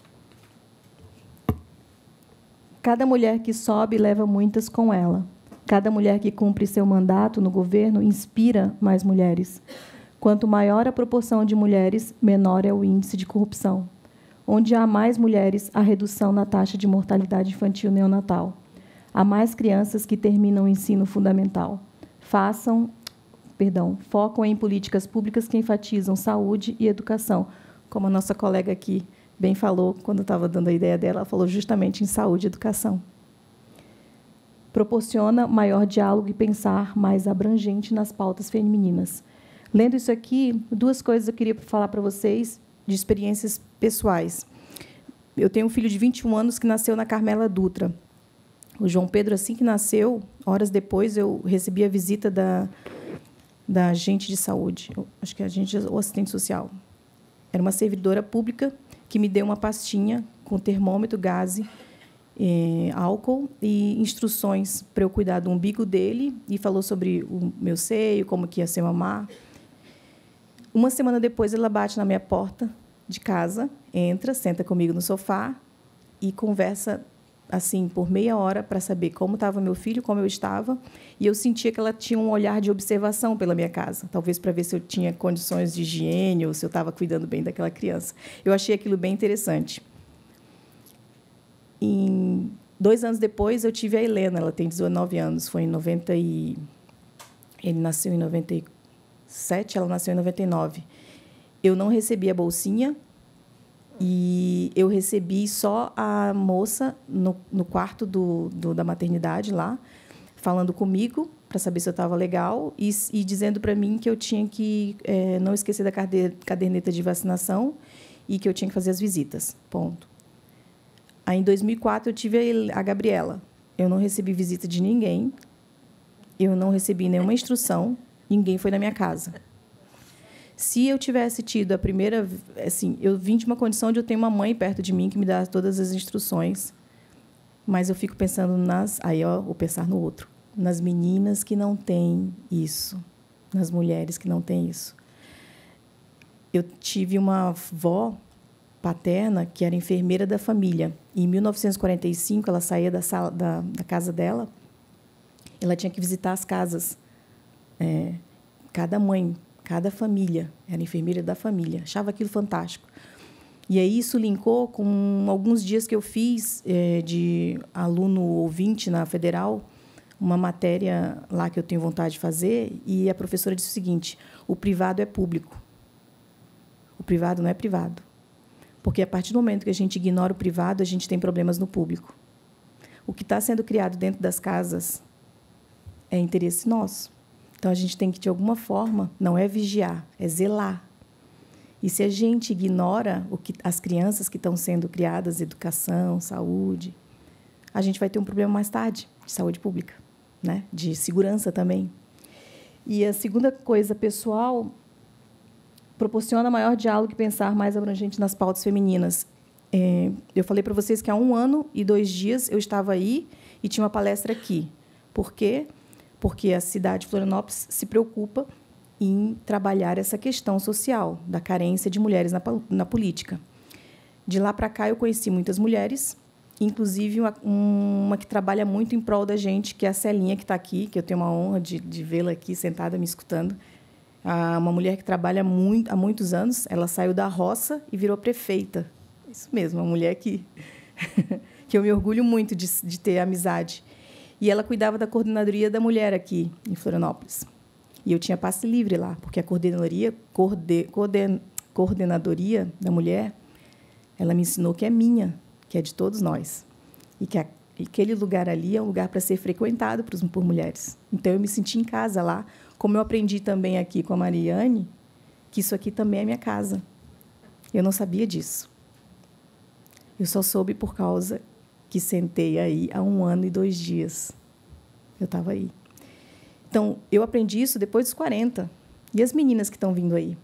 Cada mulher que sobe leva muitas com ela. Cada mulher que cumpre seu mandato no governo inspira mais mulheres. Quanto maior a proporção de mulheres, menor é o índice de corrupção. Onde há mais mulheres, há redução na taxa de mortalidade infantil neonatal. Há mais crianças que terminam o ensino fundamental. Focam em políticas públicas que enfatizam saúde e educação. Como a nossa colega aqui bem falou, quando eu estava dando a ideia dela, ela falou justamente em saúde e educação. Proporciona maior diálogo e pensar mais abrangente nas pautas femininas. Lendo isso aqui, duas coisas eu queria falar para vocês de experiências pessoais. Eu tenho um filho de 21 anos que nasceu na Carmela Dutra. O João Pedro, assim que nasceu, horas depois, eu recebi a visita da agente de saúde, acho que é agente ou assistente social. Era uma servidora pública que me deu uma pastinha com termômetro, gaze, álcool e instruções para eu cuidar do umbigo dele, e falou sobre o meu seio, como que ia ser mamar. Uma semana depois, ela bate na minha porta de casa, entra, senta comigo no sofá e conversa assim por meia hora para saber como estava meu filho, como eu estava, e eu sentia que ela tinha um olhar de observação pela minha casa, talvez para ver se eu tinha condições de higiene ou se eu estava cuidando bem daquela criança. Eu achei aquilo bem interessante. 2 anos depois, eu tive a Helena, ela tem 19 anos, foi em 90 e... Ele nasceu em 97, ela nasceu em 99. Eu não recebi a bolsinha, e eu recebi só a moça no quarto da maternidade lá, falando comigo para saber se eu estava legal e dizendo para mim que eu tinha que não esquecer da caderneta de vacinação e que eu tinha que fazer as visitas. Ponto. Aí, em 2004, eu tive a Gabriela. Eu não recebi visita de ninguém, eu não recebi nenhuma instrução, ninguém foi na minha casa. Se eu tivesse tido a primeira... Assim, eu vim de uma condição onde eu tenho uma mãe perto de mim que me dá todas as instruções, mas eu fico pensando nas... Aí, ó, vou pensar no outro. Nas meninas que não têm isso, nas mulheres que não têm isso. Eu tive uma avó paterna que era enfermeira da família. Em 1945, ela saía da casa dela, ela tinha que visitar as casas. Cada mãe... Cada família, era enfermeira da família. Achava aquilo fantástico. E aí isso linkou com alguns dias que eu fiz de aluno ouvinte na Federal, uma matéria lá que eu tenho vontade de fazer, e a professora disse o seguinte: o privado é público. O privado não é privado. Porque, a partir do momento que a gente ignora o privado, a gente tem problemas no público. O que está sendo criado dentro das casas é interesse nosso. Então, a gente tem que, de alguma forma, não é vigiar, é zelar. E se a gente ignora as crianças que estão sendo criadas, educação, saúde, a gente vai ter um problema mais tarde de saúde pública, né? De segurança também. E a segunda coisa, pessoal, proporciona maior diálogo e pensar mais abrangente nas pautas femininas. Eu falei para vocês que há 1 ano e 2 dias eu estava aí e tinha uma palestra aqui. Por quê? Porque a cidade de Florianópolis se preocupa em trabalhar essa questão social da carência de mulheres na política. De lá para cá, eu conheci muitas mulheres, inclusive uma que trabalha muito em prol da gente, que é a Celinha, que está aqui, que eu tenho uma honra de vê-la aqui, sentada, me escutando. Uma mulher que trabalha há muitos anos, ela saiu da roça e virou prefeita. Isso mesmo, uma mulher que eu me orgulho muito de ter amizade. E ela cuidava da coordenadoria da mulher aqui em Florianópolis. E eu tinha passe livre lá, porque a coordenadoria da mulher, ela me ensinou que é minha, que é de todos nós. E que aquele lugar ali é um lugar para ser frequentado por mulheres. Então, eu me senti em casa lá, como eu aprendi também aqui com a Mariane, que isso aqui também é minha casa. Eu não sabia disso. Eu só soube por causa que sentei aí há 1 ano e 2 dias. Eu estava aí. Então, eu aprendi isso depois dos 40. E as meninas que estão vindo aí?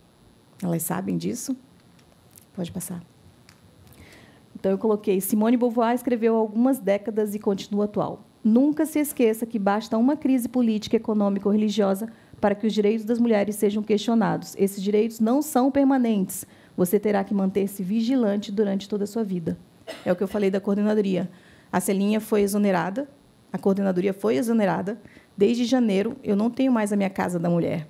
Elas sabem disso? Pode passar. Então, eu coloquei: Simone de Beauvoir escreveu há algumas décadas e continua atual. Nunca se esqueça que basta uma crise política, econômica ou religiosa para que os direitos das mulheres sejam questionados. Esses direitos não são permanentes. Você terá que manter-se vigilante durante toda a sua vida. É o que eu falei da coordenadoria. A Celinha foi exonerada, a coordenadoria foi exonerada. Desde janeiro, eu não tenho mais a minha Casa da Mulher.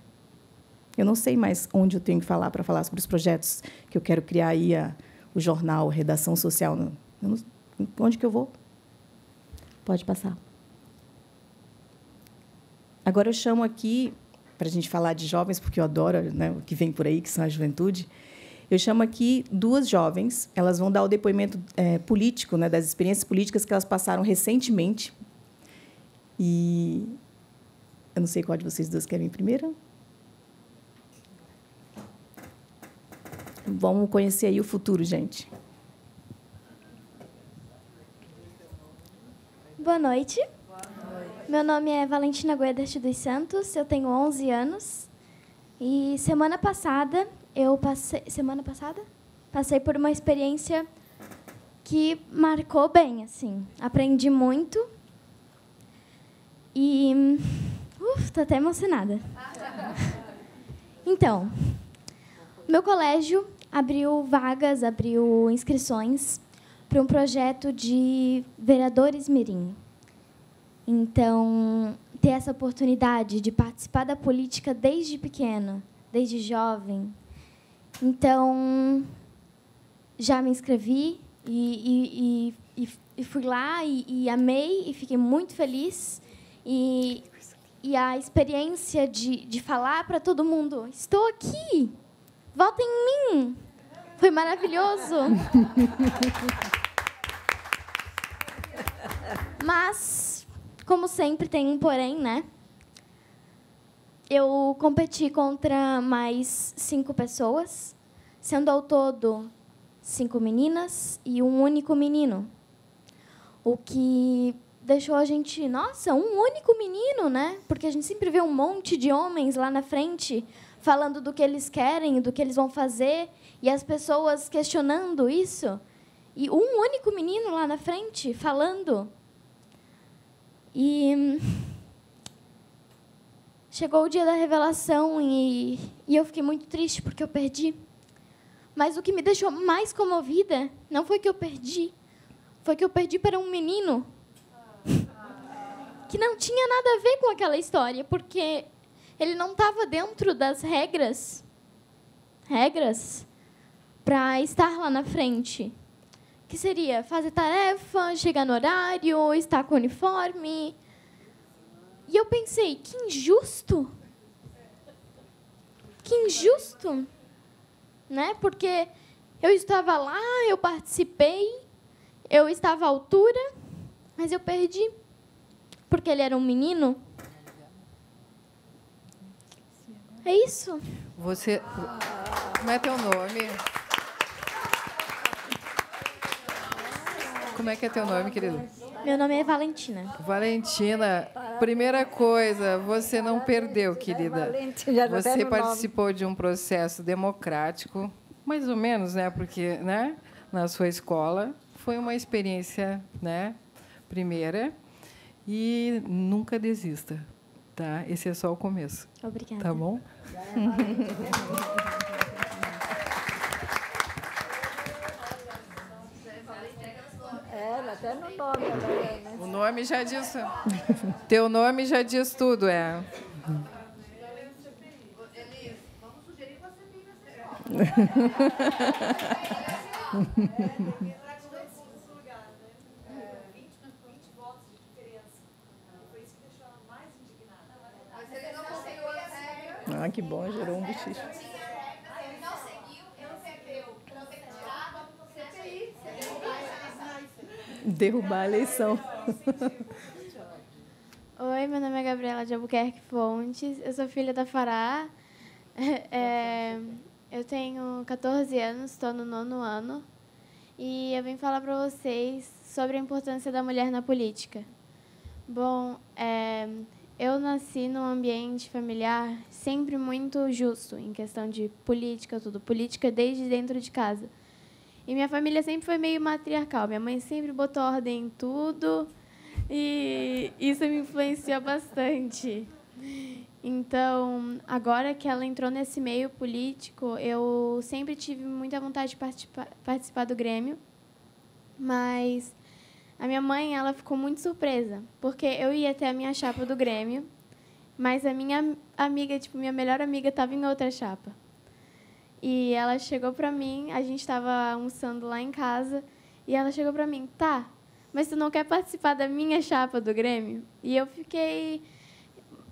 Eu não sei mais onde eu tenho que falar para falar sobre os projetos que eu quero criar aí, o jornal, a redação social. Onde que eu vou? Pode passar. Agora eu chamo aqui, para a gente falar de jovens, porque eu adoro, né, o que vem por aí, que são a juventude. Eu chamo aqui 2 jovens. Elas vão dar o depoimento político, né, das experiências políticas que elas passaram recentemente. E eu não sei qual de vocês 2 querem primeiro. Vamos conhecer aí o futuro, gente. Boa noite. Meu nome é Valentina Guedes dos Santos, eu tenho 11 anos. E semana passada, passei por uma experiência que marcou bem, assim. Aprendi muito. E estou até emocionada. Então, meu colégio abriu vagas, abriu inscrições para um projeto de vereadores mirim. Então, ter essa oportunidade de participar da política desde pequena, desde jovem. Então, já me inscrevi e fui lá e amei e fiquei muito feliz. E a experiência de falar para todo mundo, estou aqui, votem em mim, foi maravilhoso. Mas, como sempre, tem um porém, né? Eu competi contra mais 5 pessoas, sendo ao todo 5 meninas e um único menino. O que deixou a gente, nossa, um único menino, né? Porque a gente sempre vê um monte de homens lá na frente falando do que eles querem, do que eles vão fazer, e as pessoas questionando isso. E um único menino lá na frente falando. E chegou o dia da revelação e eu fiquei muito triste porque eu perdi. Mas o que me deixou mais comovida não foi que eu perdi, foi que eu perdi para um menino que não tinha nada a ver com aquela história, porque ele não estava dentro das regras para estar lá na frente. Que seria fazer tarefa, chegar no horário, estar com o uniforme. E eu pensei, que injusto. Que injusto. Né? Porque eu estava lá, eu participei, eu estava à altura, mas eu perdi. Porque ele era um menino. É isso. Você... Como é teu nome? Como é que é teu nome, querido? Meu nome é Valentina. Valentina, primeira coisa, você não perdeu, querida. Você participou de um processo democrático, mais ou menos, né? Porque, né, na sua escola foi uma experiência, né, primeira, e nunca desista, tá? Esse é só o começo. Obrigada. Tá bom? Até no nome, né? O nome já diz. Teu nome já diz tudo, é. Vamos sugerir você Ah, que bom, gerou um bochicho. Derrubar a eleição. Oi, meu nome é Gabriela de Albuquerque Fontes. Eu sou filha da Fará. Eu tenho 14 anos, estou no 9º ano. E eu vim falar para vocês sobre a importância da mulher na política. Bom, eu nasci num ambiente familiar sempre muito justo, em questão de política, tudo. Política desde dentro de casa. E minha família sempre foi meio matriarcal. Minha mãe sempre botou ordem em tudo. E isso me influenciou bastante. Então, agora que ela entrou nesse meio político, eu sempre tive muita vontade de participar do Grêmio, mas a minha mãe, ela ficou muito surpresa, porque eu ia ter a minha chapa do Grêmio, mas a minha amiga, tipo, minha melhor amiga, estava em outra chapa. E ela chegou para mim, a gente estava almoçando lá em casa, e ela chegou para mim, tá, mas tu não quer participar da minha chapa do Grêmio? E eu fiquei...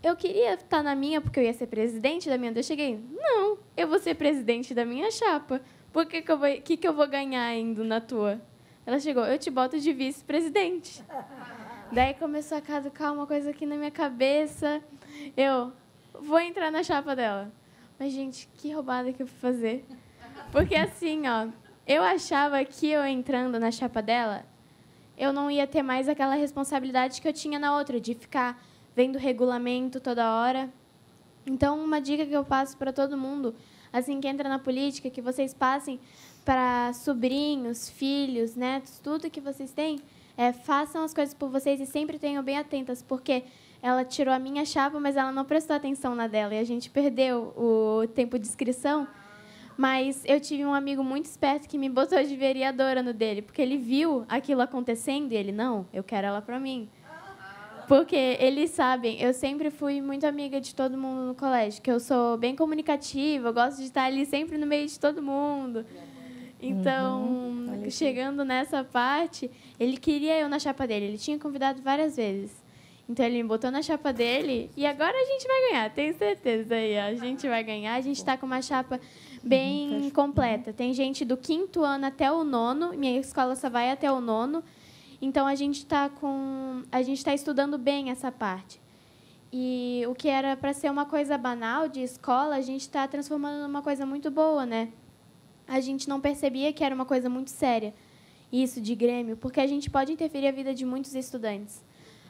Eu queria estar na minha, porque eu ia ser presidente da minha. Eu cheguei, não, eu vou ser presidente da minha chapa. Por que eu vou ganhar indo na tua? Ela chegou, eu te boto de vice-presidente. Daí começou a caducar uma coisa aqui na minha cabeça. Eu vou entrar na chapa dela. Mas, gente, que roubada que eu fui fazer. Porque, assim, ó, eu achava que eu entrando na chapa dela, eu não ia ter mais aquela responsabilidade que eu tinha na outra, de ficar vendo regulamento toda hora. Então, uma dica que eu passo para todo mundo, assim que entra na política, que vocês passem para sobrinhos, filhos, netos, tudo que vocês têm, façam as coisas por vocês e sempre tenham bem atentas, porque ela tirou a minha chapa, mas ela não prestou atenção na dela, e a gente perdeu o tempo de inscrição. Mas eu tive um amigo muito esperto que me botou de vereadora no dele, porque ele viu aquilo acontecendo e ele, não, eu quero ela para mim. Porque eles sabem, eu sempre fui muito amiga de todo mundo no colégio, que eu sou bem comunicativa, eu gosto de estar ali sempre no meio de todo mundo. Então, chegando nessa parte, ele queria eu na chapa dele, ele tinha convidado várias vezes. Então, ele me botou na chapa dele e agora a gente vai ganhar, tenho certeza. Aí, a gente vai ganhar, a gente está com uma chapa bem completa. Tem gente do 5º ano até o 9º, minha escola só vai até o 9º. Então, a gente está estudando bem essa parte. E o que era para ser uma coisa banal de escola, a gente está transformando numa coisa muito boa, né? A gente não percebia que era uma coisa muito séria, isso de Grêmio, porque a gente pode interferir a vida de muitos estudantes.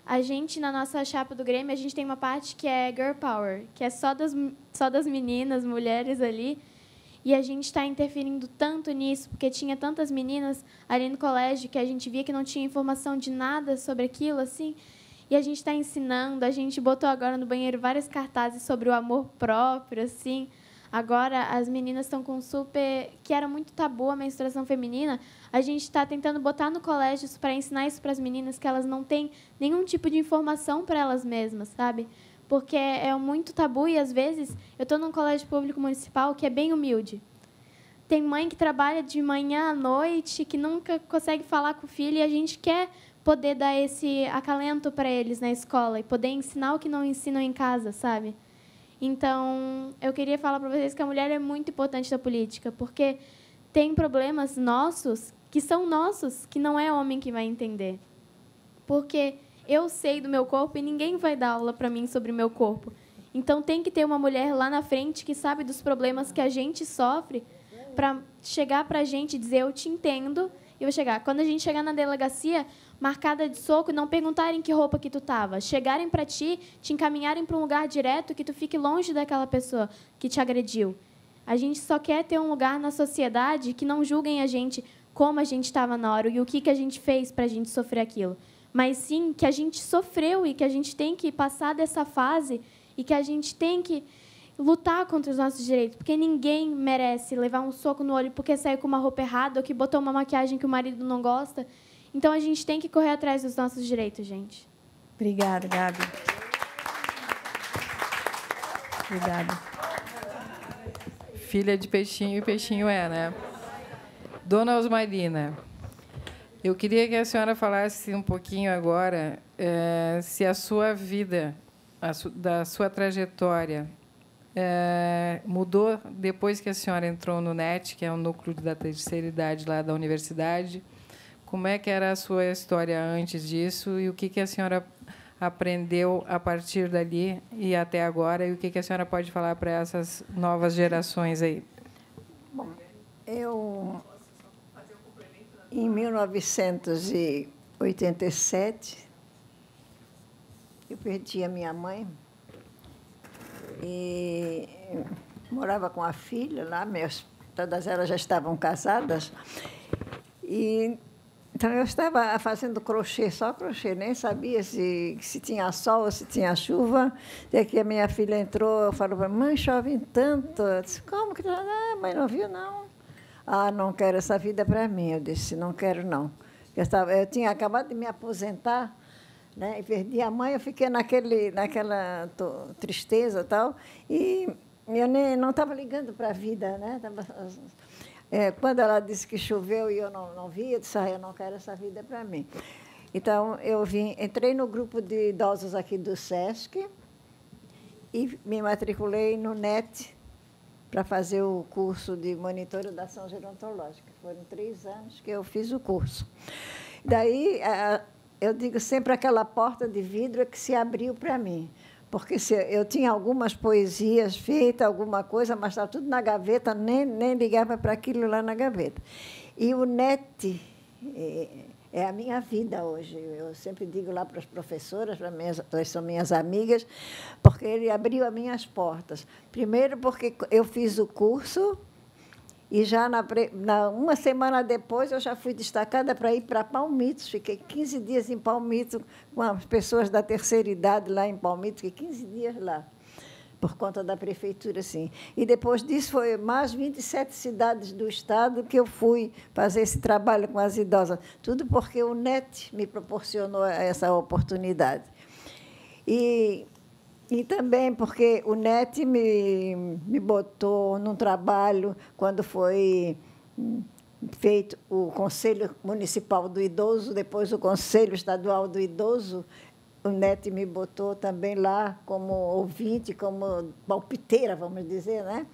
A gente, na nossa chapa do Grêmio, a gente tem uma parte que é Girl Power, que é só das meninas, mulheres ali. E a gente está interferindo tanto nisso, porque tinha tantas meninas ali no colégio que a gente via que não tinha informação de nada sobre aquilo, assim. E a gente está ensinando, a gente botou agora no banheiro vários cartazes sobre o amor próprio, assim. Agora, as meninas estão com super... que era muito tabu a menstruação feminina. A gente está tentando botar no colégio para ensinar isso para as meninas, que elas não têm nenhum tipo de informação para elas mesmas, sabe? Porque é muito tabu e, às vezes, eu estou num colégio público municipal que é bem humilde. Tem mãe que trabalha de manhã à noite, que nunca consegue falar com o filho, e a gente quer poder dar esse acalento para eles na escola e poder ensinar o que não ensinam em casa, sabe? Então, eu queria falar para vocês que a mulher é muito importante da política, porque tem problemas nossos, que são nossos, que não é homem que vai entender. Porque eu sei do meu corpo e ninguém vai dar aula para mim sobre o meu corpo. Então, tem que ter uma mulher lá na frente que sabe dos problemas que a gente sofre para chegar para a gente e dizer, eu te entendo, e vou chegar. Quando a gente chegar na delegacia, marcada de soco, não perguntarem que roupa que tu estava. Chegarem para ti, te encaminharem para um lugar direto que tu fique longe daquela pessoa que te agrediu. A gente só quer ter um lugar na sociedade que não julguem a gente como a gente estava na hora e o que a gente fez para a gente sofrer aquilo. Mas, sim, que a gente sofreu e que a gente tem que passar dessa fase e que a gente tem que lutar contra os nossos direitos, porque ninguém merece levar um soco no olho porque saiu com uma roupa errada ou que botou uma maquiagem que o marido não gosta. Então, a gente tem que correr atrás dos nossos direitos, gente. Obrigada, Gabi. Obrigada. Filha de peixinho e peixinho né? Dona Osmarina, eu queria que a senhora falasse um pouquinho agora se a sua vida, da sua trajetória, mudou depois que a senhora entrou no NET, que é o núcleo da terceira idade lá da universidade. Como é que era a sua história antes disso e o que a senhora aprendeu a partir dali e até agora e o que a senhora pode falar para essas novas gerações aí? Bom, eu, em 1987, eu perdi a minha mãe e morava com a filha lá, todas elas já estavam casadas, e Então, eu estava fazendo crochê, só crochê, nem sabia se tinha sol ou se tinha chuva. Até que a minha filha entrou e falou para mim, mãe, chove tanto. Eu disse, como que... Ah, mãe, não viu, não. Ah, não quero essa vida para mim. Eu disse, não quero, não. Eu tinha acabado de me aposentar, né, e perdi a mãe, eu fiquei naquela tristeza e tal, e eu não estava ligando para a vida. Né? Quando ela disse que choveu e eu não vi, eu disse, eu não quero essa vida para mim. Então, entrei no grupo de idosos aqui do SESC e me matriculei no NET para fazer o curso de monitoração gerontológica. Foram 3 anos que eu fiz o curso. Daí, eu digo sempre aquela porta de vidro que se abriu para mim. Porque eu tinha algumas poesias feitas, alguma coisa, mas estava tudo na gaveta, nem ligava para aquilo lá na gaveta. E o NET é a minha vida hoje. Eu sempre digo lá para as professoras, elas são minhas amigas, porque ele abriu as minhas portas. Primeiro, porque eu fiz o curso e já uma semana depois eu já fui destacada para ir para Palmitos. Fiquei 15 dias em Palmitos com as pessoas da terceira idade lá em Palmitos, fiquei 15 dias lá, por conta da prefeitura, sim. E depois disso foi mais 27 cidades do estado que eu fui fazer esse trabalho com as idosas. Tudo porque o NET me proporcionou essa oportunidade. E também porque o NET me botou num trabalho quando foi feito o Conselho Municipal do Idoso, depois o Conselho Estadual do Idoso. O NET me botou também lá como ouvinte, como palpiteira, vamos dizer, né?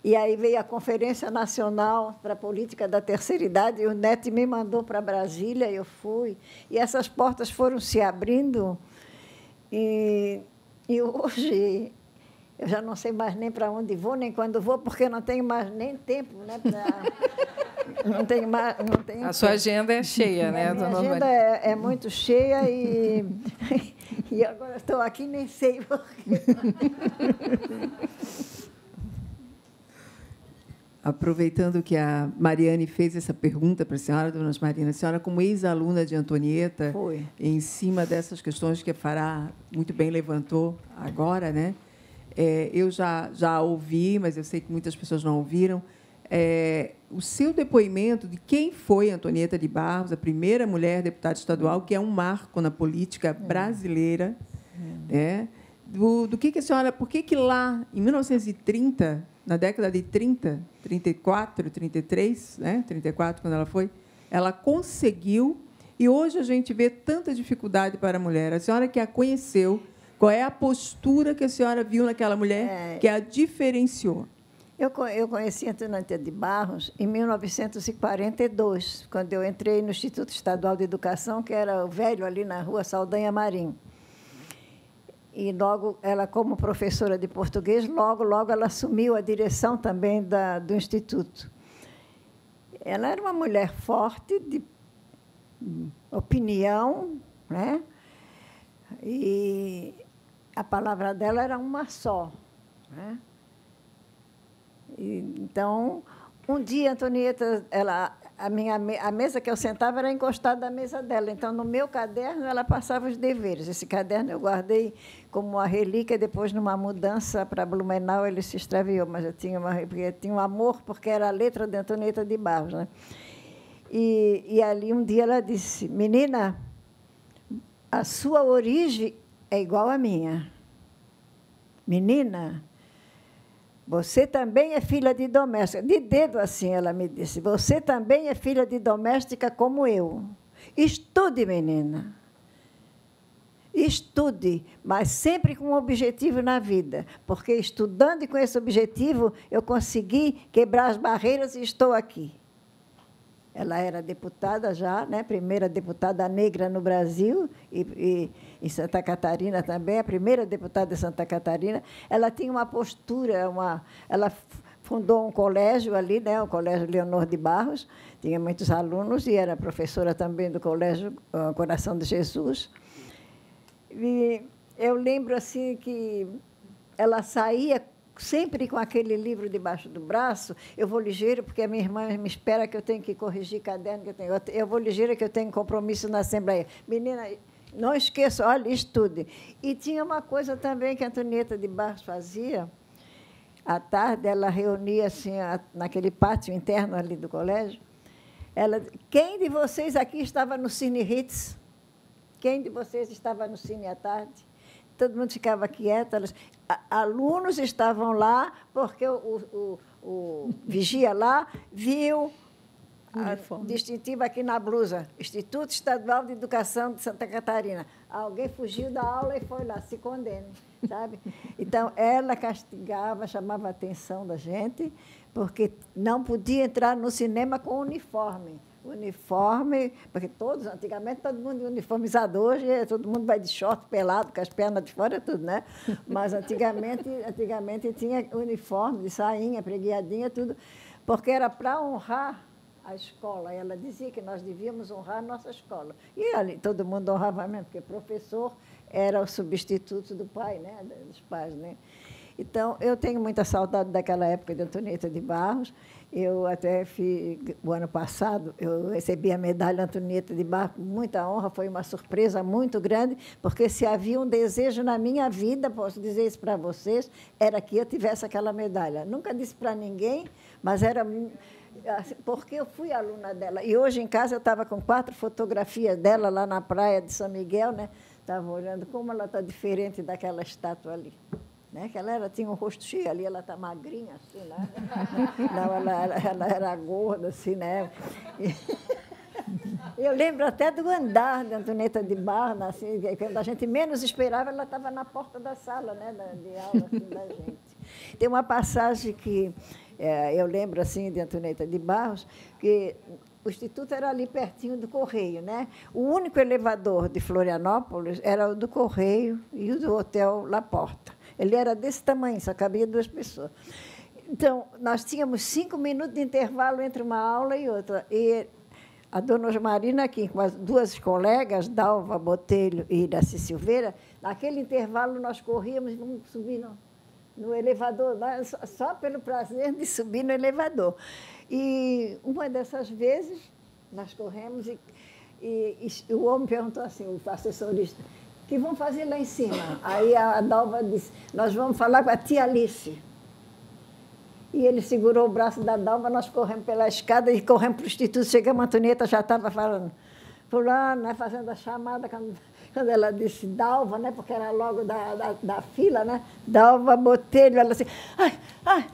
E aí veio a Conferência Nacional para a Política da Terceira Idade, e o NET me mandou para Brasília, eu fui. E essas portas foram se abrindo, e hoje eu já não sei mais nem para onde vou, nem quando vou, porque não tenho mais nem tempo, né? Não tenho mais. A sua agenda é cheia, né? A minha agenda é muito cheia e agora estou aqui nem sei por quê. Aproveitando que a Mariane fez essa pergunta para a senhora, dona Marina, a senhora, como ex-aluna de Antonieta, foi em cima dessas questões que a Fará muito bem levantou agora, né? Eu já ouvi, mas eu sei que muitas pessoas não ouviram, o seu depoimento de quem foi Antonieta de Barros, a primeira mulher deputada estadual, que é um marco na política brasileira, né? Do que a senhora... Por que lá, em 1930, na década de 30, 34, 33, né? 34, quando ela foi, ela conseguiu, e hoje a gente vê tanta dificuldade para a mulher. A senhora que a conheceu, qual é a postura que a senhora viu naquela mulher que a diferenciou? Eu conheci Antonieta de Barros em 1942, quando eu entrei no Instituto Estadual de Educação, que era o velho ali na Rua Saldanha Marim. E logo, ela, como professora de português, logo ela assumiu a direção também do Instituto. Ela era uma mulher forte, de opinião, né? E a palavra dela era uma só, né? Então, um dia, Antonieta, a mesa que eu sentava era encostada à mesa dela. Então, no meu caderno, ela passava os deveres. Esse caderno eu guardei como uma relíquia. Depois, numa mudança para Blumenau, ele se extraviou, mas eu tinha um amor, porque era a letra de Antonieta de Barros, né? E ali, um dia, ela disse, menina, a sua origem é igual à minha. Menina, você também é filha de doméstica. De dedo assim, ela me disse. Você também é filha de doméstica como eu. Estude, menina. Estude, mas sempre com um objetivo na vida. Porque, estudando e com esse objetivo, eu consegui quebrar as barreiras e estou aqui. Ela era deputada já, né? Primeira deputada negra no Brasil, e em Santa Catarina também, a primeira deputada de Santa Catarina. Ela tinha uma postura, ela fundou um colégio ali, né? O Colégio Leonor de Barros, tinha muitos alunos, e era professora também do Colégio Coração de Jesus. E eu lembro assim que ela saía sempre com aquele livro debaixo do braço. Eu vou ligeiro, porque a minha irmã me espera que eu tenho que corrigir caderno, eu vou ligeiro, que eu tenho compromisso na Assembleia. Menina, não esqueça, olha, estude. E tinha uma coisa também que a Antonieta de Barros fazia. À tarde, ela reunia assim, naquele pátio interno ali do colégio. Quem de vocês aqui estava no Cine Ritz? Quem de vocês estava no Cine à tarde? Todo mundo ficava quieto. Alunos estavam lá, porque o vigia lá viu distintivo aqui na blusa, Instituto Estadual de Educação de Santa Catarina. Alguém fugiu da aula e foi lá, se condene, sabe? Então, ela castigava, chamava a atenção da gente, porque não podia entrar no cinema com uniforme. Uniforme, porque antigamente, todo mundo uniformizado. Hoje, todo mundo vai de short, pelado, com as pernas de fora, tudo, né? Mas antigamente tinha uniforme, de sainha, preguiadinha, tudo, porque era para honrar a escola. Ela dizia que nós devíamos honrar a nossa escola. E ali todo mundo honrava mesmo, porque professor era o substituto do pai, né? Dos pais, né? Então, eu tenho muita saudade daquela época de Antonieta de Barros. Eu até o ano passado, eu recebi a medalha Antonieta de Barros com muita honra, foi uma surpresa muito grande, porque se havia um desejo na minha vida, posso dizer isso para vocês, era que eu tivesse aquela medalha. Nunca disse para ninguém, mas era porque eu fui aluna dela. E hoje em casa eu estava com 4 fotografias dela lá na praia de São Miguel, né? Estava olhando como ela está diferente daquela estátua ali. Né? Que ela tinha um rosto cheio ali, ela está magrinha, assim, né? Não, ela era gorda, assim, né? Eu lembro até do andar de Antonieta de Barros, assim, quando a gente menos esperava, ela estava na porta da sala, né? De aula, assim, da gente. Tem uma passagem que eu lembro, assim, de Antonieta de Barros, que o Instituto era ali pertinho do Correio, né? O único elevador de Florianópolis era o do Correio e o do Hotel La Porta. Ele era desse tamanho, só cabia 2 pessoas. Então, nós tínhamos 5 minutos de intervalo entre uma aula e outra. E a dona Osmarina, aqui, com as 2 colegas, Dalva Botelho e Iraci Silveira, naquele intervalo nós corríamos e vamos subir no elevador, só pelo prazer de subir no elevador. E uma dessas vezes, nós corremos e o homem perguntou assim, o assessorista, o que vão fazer lá em cima? Aí a Dalva disse, nós vamos falar com a tia Alice. E ele segurou o braço da Dalva, nós corremos pela escada e corremos para o Instituto. Chegamos, a Antonieta já estava falando, fulano, né, fazendo a chamada, quando ela disse Dalva, né, porque era logo da fila, né, Dalva Botelho, ela assim, ai,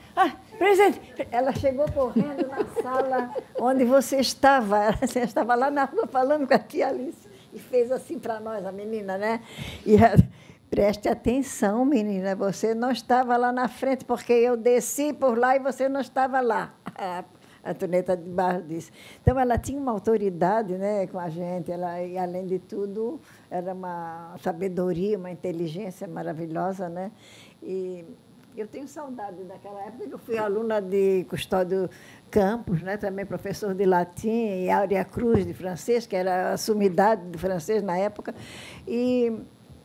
presidente. Ela chegou correndo na sala onde você estava. Você estava lá na rua falando com a tia Alice. E fez assim para nós, a menina, né? E preste atenção, menina, você não estava lá na frente, porque eu desci por lá e você não estava lá. A Antonieta de Barros disse. Então, ela tinha uma autoridade, né, com a gente, e, além de tudo, era uma sabedoria, uma inteligência maravilhosa, né? E eu tenho saudade daquela época, eu fui aluna de Custódio Campos, né, também professor de latim, e Áurea Cruz, de francês, que era a sumidade do francês na época. E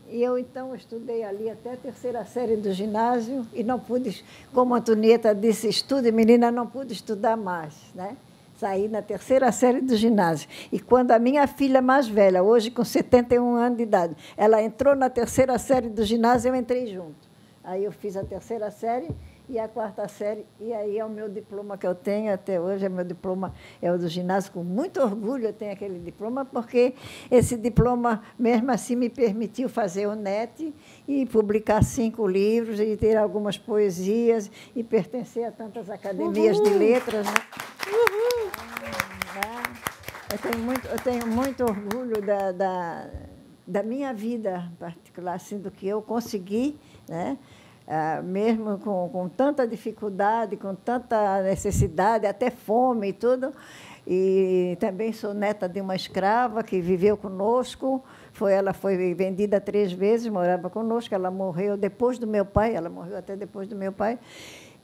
eu, então, estudei ali até a 3ª série do ginásio e não pude, como a Antonieta disse, estude, menina, não pude estudar mais, né? Saí na 3ª série do ginásio. E quando a minha filha mais velha, hoje com 71 anos de idade, ela entrou na 3ª série do ginásio, eu entrei junto. Aí eu fiz a 3ª série e a 4ª série, e aí é o meu diploma que eu tenho até hoje, meu diploma é o do ginásio, com muito orgulho eu tenho aquele diploma, porque esse diploma, mesmo assim, me permitiu fazer o NET e publicar 5 livros e ter algumas poesias e pertencer a tantas academias de letras. Né? Eu tenho muito orgulho da minha vida particular, assim, do que eu consegui, né? Mesmo com tanta dificuldade, com tanta necessidade, até fome e tudo. E também sou neta de uma escrava que viveu conosco. Ela foi vendida 3 vezes, morava conosco. Ela morreu depois do meu pai, ela morreu até depois do meu pai.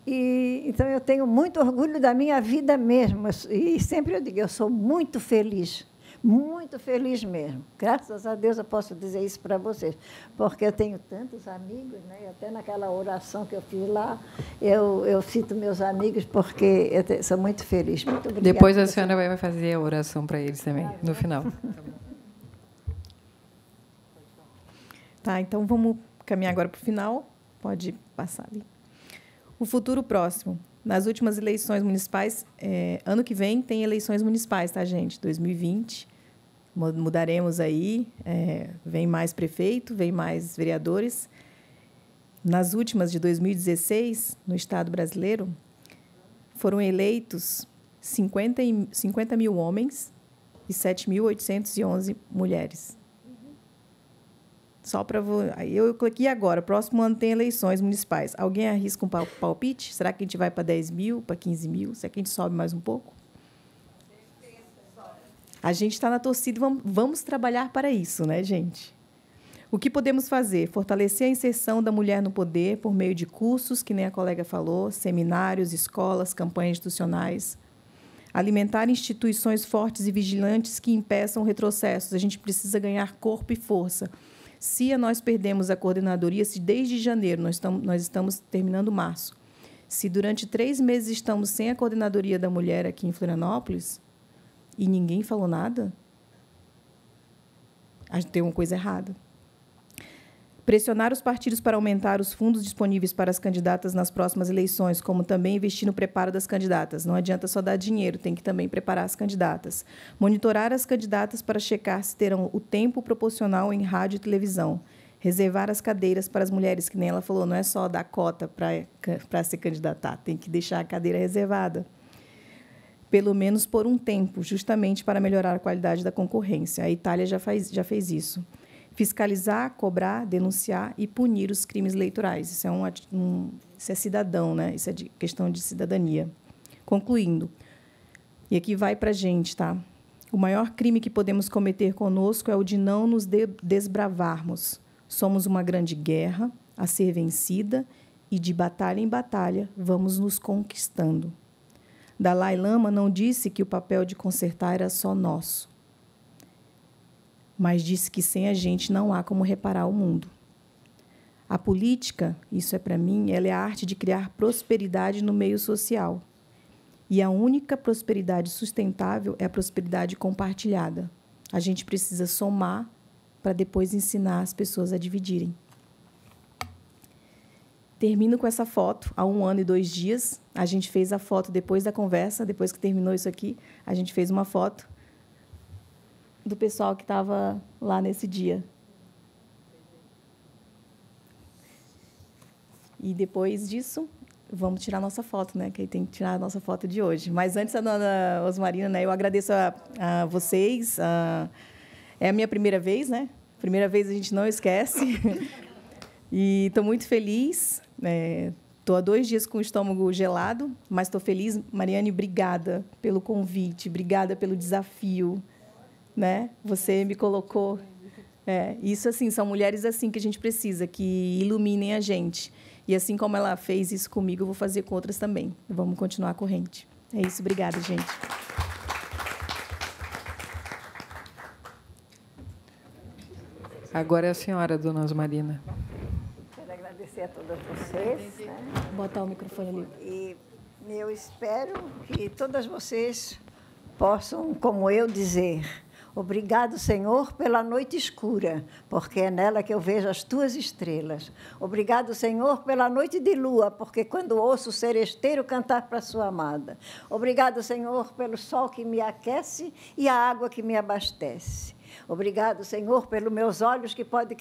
E, então, eu tenho muito orgulho da minha vida mesmo. E sempre eu digo, eu sou muito feliz, muito feliz mesmo. Graças a Deus eu posso dizer isso para vocês, porque eu tenho tantos amigos, né? Até naquela oração que eu fiz lá, eu cito meus amigos, porque eu sou muito feliz. Muito obrigada. Depois a senhora vai fazer a oração para eles também, no final. Tá, então vamos caminhar agora para o final. Pode passar ali. O futuro próximo. Nas últimas eleições municipais, ano que vem tem eleições municipais, tá, gente? 2020. Mudaremos aí. Vem mais prefeito, vem mais vereadores. Nas últimas de 2016, no Estado brasileiro, foram eleitos 50 mil homens e 7.811 mulheres. Só para eu cliquei agora. Próximo ano tem eleições municipais. Alguém arrisca um palpite? Será que a gente vai para 10 mil, para 15 mil? Será que a gente sobe mais um pouco? A gente está na torcida e vamos trabalhar para isso, né, gente? O que podemos fazer? Fortalecer a inserção da mulher no poder por meio de cursos, que nem a colega falou, seminários, escolas, campanhas institucionais. Alimentar instituições fortes e vigilantes que impeçam retrocessos. A gente precisa ganhar corpo e força. Se nós perdemos a coordenadoria, se desde janeiro nós estamos terminando março, se durante 3 meses estamos sem a coordenadoria da mulher aqui em Florianópolis e ninguém falou nada, a gente tem uma coisa errada. Pressionar os partidos para aumentar os fundos disponíveis para as candidatas nas próximas eleições, como também investir no preparo das candidatas. Não adianta só dar dinheiro, tem que também preparar as candidatas. Monitorar as candidatas para checar se terão o tempo proporcional em rádio e televisão. Reservar as cadeiras para as mulheres, que nem ela falou, não é só dar cota para se candidatar, tem que deixar a cadeira reservada. Pelo menos por um tempo, justamente para melhorar a qualidade da concorrência. A Itália já fez isso. Fiscalizar, cobrar, denunciar e punir os crimes eleitorais. Isso é cidadão, né? Isso é questão de cidadania. Concluindo, e aqui vai para a gente, tá? O maior crime que podemos cometer conosco é o de não nos desbravarmos. Somos uma grande guerra a ser vencida e, de batalha em batalha, vamos nos conquistando. Dalai Lama não disse que o papel de consertar era só nosso, mas disse que sem a gente não há como reparar o mundo. A política, isso é para mim, ela é a arte de criar prosperidade no meio social. E a única prosperidade sustentável é a prosperidade compartilhada. A gente precisa somar para depois ensinar as pessoas a dividirem. Termino com essa foto. Há 1 ano e 2 dias, a gente fez a foto depois da conversa, depois que terminou isso aqui, a gente fez uma foto do pessoal que estava lá nesse dia. E depois disso, vamos tirar nossa foto, né? Que aí tem que tirar a nossa foto de hoje. Mas antes, a dona Osmarina, né? Eu agradeço a vocês. É a minha primeira vez, né? Primeira vez a gente não esquece. E estou muito feliz. Estou há 2 dias com o estômago gelado, mas estou feliz. Mariane, obrigada pelo convite, obrigada pelo desafio. Né? Você me colocou. Isso assim, são mulheres assim que a gente precisa, que iluminem a gente. E assim como ela fez isso comigo, eu vou fazer com outras também. Vamos continuar a corrente. É isso, obrigada, gente. Agora é a senhora, dona Osmarina. Quero agradecer a todas vocês. Né? Botar o microfone ali. E eu espero que todas vocês possam, como eu, dizer: obrigado, Senhor, pela noite escura, porque é nela que eu vejo as tuas estrelas. Obrigado, Senhor, pela noite de lua, porque quando ouço o seresteiro cantar para a sua amada. Obrigado, Senhor, pelo sol que me aquece e a água que me abastece. Obrigado, Senhor, pelos meus olhos que podem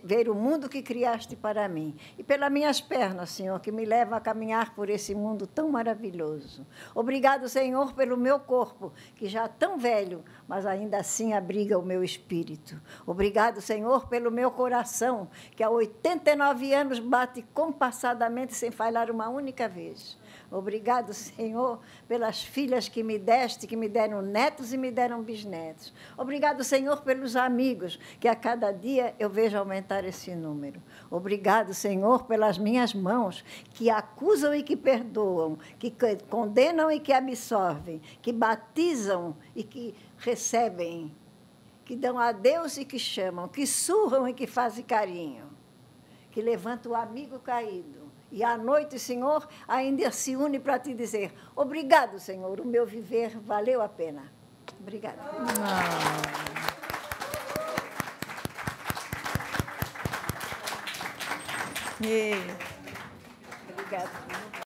ver o mundo que criaste para mim. E pelas minhas pernas, Senhor, que me levam a caminhar por esse mundo tão maravilhoso. Obrigado, Senhor, pelo meu corpo, que já é tão velho, mas ainda assim abriga o meu espírito. Obrigado, Senhor, pelo meu coração, que há 89 anos bate compassadamente sem falhar uma única vez. Obrigado, Senhor, pelas filhas que me deste, que me deram netos e me deram bisnetos. Obrigado, Senhor, pelos amigos, que a cada dia eu vejo aumentar esse número. Obrigado, Senhor, pelas minhas mãos, que acusam e que perdoam, que condenam e que absolvem, que batizam e que recebem, que dão adeus e que chamam, que surram e que fazem carinho, que levantam o amigo caído. E à noite, Senhor, ainda se une para te dizer, obrigado, Senhor, o meu viver valeu a pena. Obrigada. Obrigada.